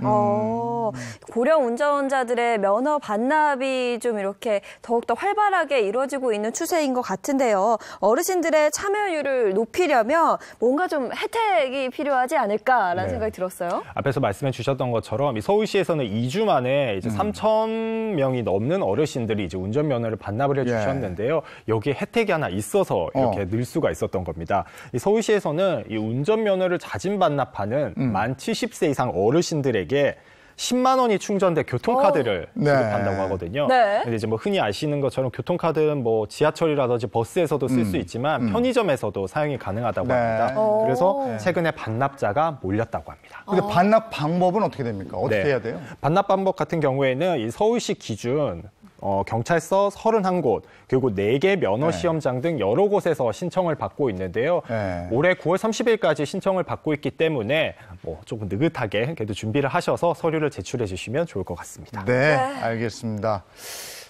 고령 운전자들의 면허 반납이 좀 이렇게 더욱더 활발하게 이루어지고 있는 추세인 것 같은데요. 어르신들의 참여율을 높이려면 뭔가 좀 혜택이 필요하지 않을까라는 네. 생각이 들었어요. 앞에서 말씀해 주셨던 것처럼 이 서울시에서는 2주 만에 이제 3,000명이 넘는 어르신들이 이제 운전면허를 반납을 해주셨는데요. 여기에 혜택이 하나 있어서 이렇게 늘 수가 있었던 겁니다. 이 서울시에서는 이 운전면허를 자진 반납하는 만 70세 이상 어르신들에게 10만 원이 충전된 교통카드를 지급한다고 하거든요. 네. 근데 이제 뭐 흔히 아시는 것처럼 교통카드는 뭐 지하철이라든지 버스에서도 쓸 수 있지만 편의점에서도 사용이 가능하다고 네. 합니다. 그래서 최근에 반납자가 몰렸다고 합니다. 근데 반납 방법은 어떻게 됩니까? 어떻게 네. 해야 돼요? 반납 방법 같은 경우에는 이 서울시 기준 경찰서 31곳, 그리고 4개 면허 시험장 등 여러 곳에서 신청을 받고 있는데요. 네. 올해 9월 30일까지 신청을 받고 있기 때문에 뭐 조금 느긋하게 그래도 준비를 하셔서 서류를 제출해 주시면 좋을 것 같습니다. 네, 알겠습니다.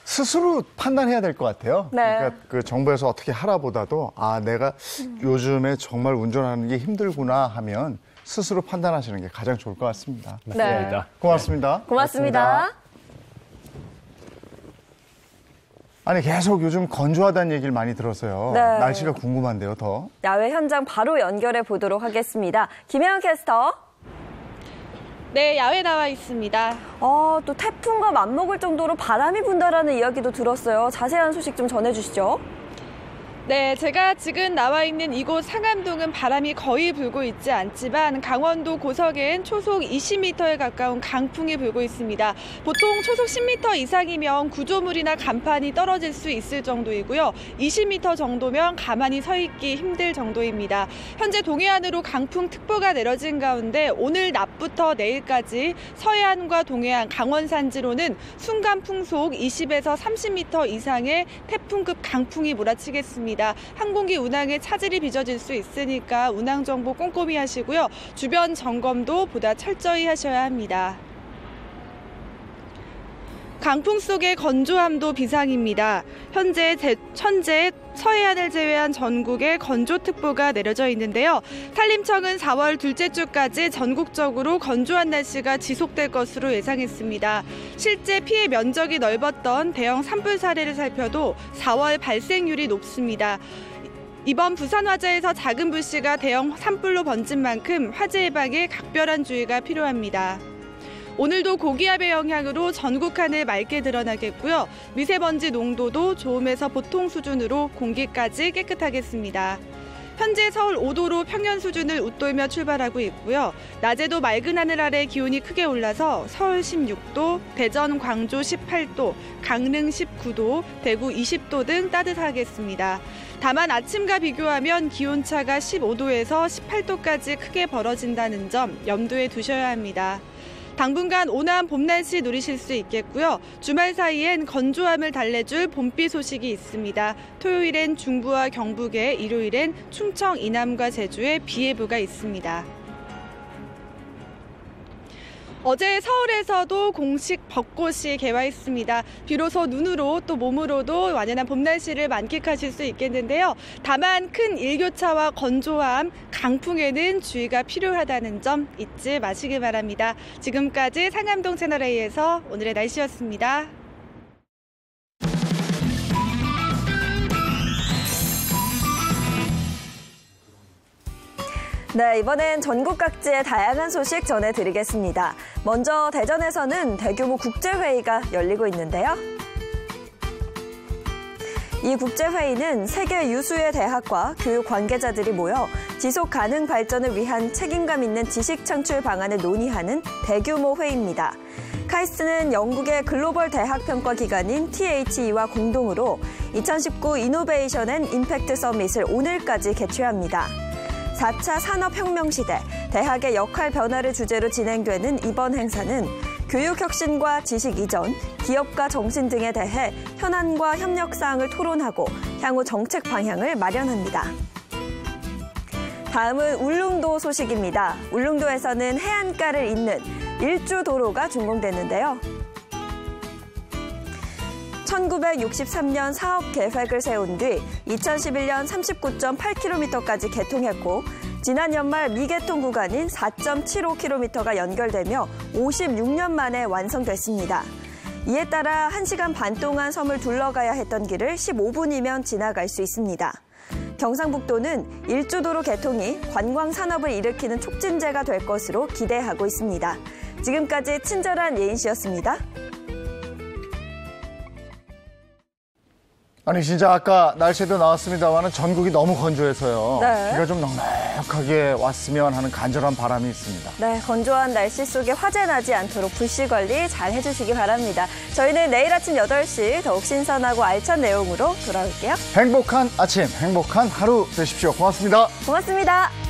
스스로 판단해야 될 것 같아요. 네. 그러니까 그 정부에서 어떻게 하라보다도 내가 요즘에 정말 운전하는 게 힘들구나 하면 스스로 판단하시는 게 가장 좋을 것 같습니다. 맞습니다. 고맙습니다. 고맙습니다. 아니 계속 요즘 건조하다는 얘기를 많이 들어서요. 네. 날씨가 궁금한데요, 더. 야외 현장 바로 연결해 보도록 하겠습니다. 김혜영 캐스터. 네, 야외 나와 있습니다. 또 태풍과 맞먹을 정도로 바람이 분다라는 이야기도 들었어요. 자세한 소식 좀 전해주시죠. 네, 제가 지금 나와 있는 이곳 상암동은 바람이 거의 불고 있지 않지만 강원도 고석엔 초속 20m에 가까운 강풍이 불고 있습니다. 보통 초속 10m 이상이면 구조물이나 간판이 떨어질 수 있을 정도이고요. 20m 정도면 가만히 서 있기 힘들 정도입니다. 현재 동해안으로 강풍특보가 내려진 가운데 오늘 낮부터 내일까지 서해안과 동해안, 강원 산지로는 순간 풍속 20에서 30m 이상의 태풍급 강풍이 몰아치겠습니다. 항공기 운항에 차질이 빚어질 수 있으니까 운항 정보 꼼꼼히 하시고요. 주변 점검도 보다 철저히 하셔야 합니다. 강풍 속의 건조함도 비상입니다. 현재 서해안을 제외한 전국에 건조특보가 내려져 있는데요. 산림청은 4월 둘째 주까지 전국적으로 건조한 날씨가 지속될 것으로 예상했습니다. 실제 피해 면적이 넓었던 대형 산불 사례를 살펴도 4월 발생률이 높습니다. 이번 부산 화재에서 작은 불씨가 대형 산불로 번진 만큼 화재 예방에 각별한 주의가 필요합니다. 오늘도 고기압의 영향으로 전국 하늘 맑게 드러나겠고요. 미세먼지 농도도 좋음에서 보통 수준으로 공기까지 깨끗하겠습니다. 현재 서울 5도로 평년 수준을 웃돌며 출발하고 있고요. 낮에도 맑은 하늘 아래 기온이 크게 올라서 서울 16도, 대전, 광주 18도, 강릉 19도, 대구 20도 등 따뜻하겠습니다. 다만 아침과 비교하면 기온차가 15도에서 18도까지 크게 벌어진다는 점 염두에 두셔야 합니다. 당분간 온화한 봄 날씨 누리실 수 있겠고요. 주말 사이엔 건조함을 달래줄 봄비 소식이 있습니다. 토요일엔 중부와 경북에, 일요일엔 충청, 이남과 제주에 비 예보가 있습니다. 어제 서울에서도 공식 벚꽃이 개화했습니다. 비로소 눈으로 또 몸으로도 완연한 봄 날씨를 만끽하실 수 있겠는데요. 다만 큰 일교차와 건조함, 강풍에는 주의가 필요하다는 점 잊지 마시길 바랍니다. 지금까지 상암동 채널A에서 오늘의 날씨였습니다. 네, 이번엔 전국 각지의 다양한 소식 전해드리겠습니다. 먼저 대전에서는 대규모 국제회의가 열리고 있는데요. 이 국제회의는 세계 유수의 대학과 교육 관계자들이 모여 지속 가능 발전을 위한 책임감 있는 지식 창출 방안을 논의하는 대규모 회의입니다. 카이스트는 영국의 글로벌 대학 평가 기관인 THE와 공동으로 2019 이노베이션 앤 임팩트 서밋을 오늘까지 개최합니다. 4차 산업혁명 시대, 대학의 역할 변화를 주제로 진행되는 이번 행사는 교육혁신과 지식 이전, 기업과 정신 등에 대해 현안과 협력 사항을 토론하고 향후 정책 방향을 마련합니다. 다음은 울릉도 소식입니다. 울릉도에서는 해안가를 잇는 일주도로가 준공됐는데요. 1963년 사업 계획을 세운 뒤 2011년 39.8km까지 개통했고 지난 연말 미개통 구간인 4.75km가 연결되며 56년 만에 완성됐습니다. 이에 따라 1시간 반 동안 섬을 둘러가야 했던 길을 15분이면 지나갈 수 있습니다. 경상북도는 일주도로 개통이 관광 산업을 일으키는 촉진제가 될 것으로 기대하고 있습니다. 지금까지 친절한 예인 씨였습니다. 아니 진짜 아까 날씨도 나왔습니다만은 전국이 너무 건조해서요. 네. 비가 좀 넉넉하게 왔으면 하는 간절한 바람이 있습니다. 네, 건조한 날씨 속에 화재 나지 않도록 불씨 관리 잘 해주시기 바랍니다. 저희는 내일 아침 8시 더욱 신선하고 알찬 내용으로 돌아올게요. 행복한 아침, 행복한 하루 되십시오. 고맙습니다. 고맙습니다.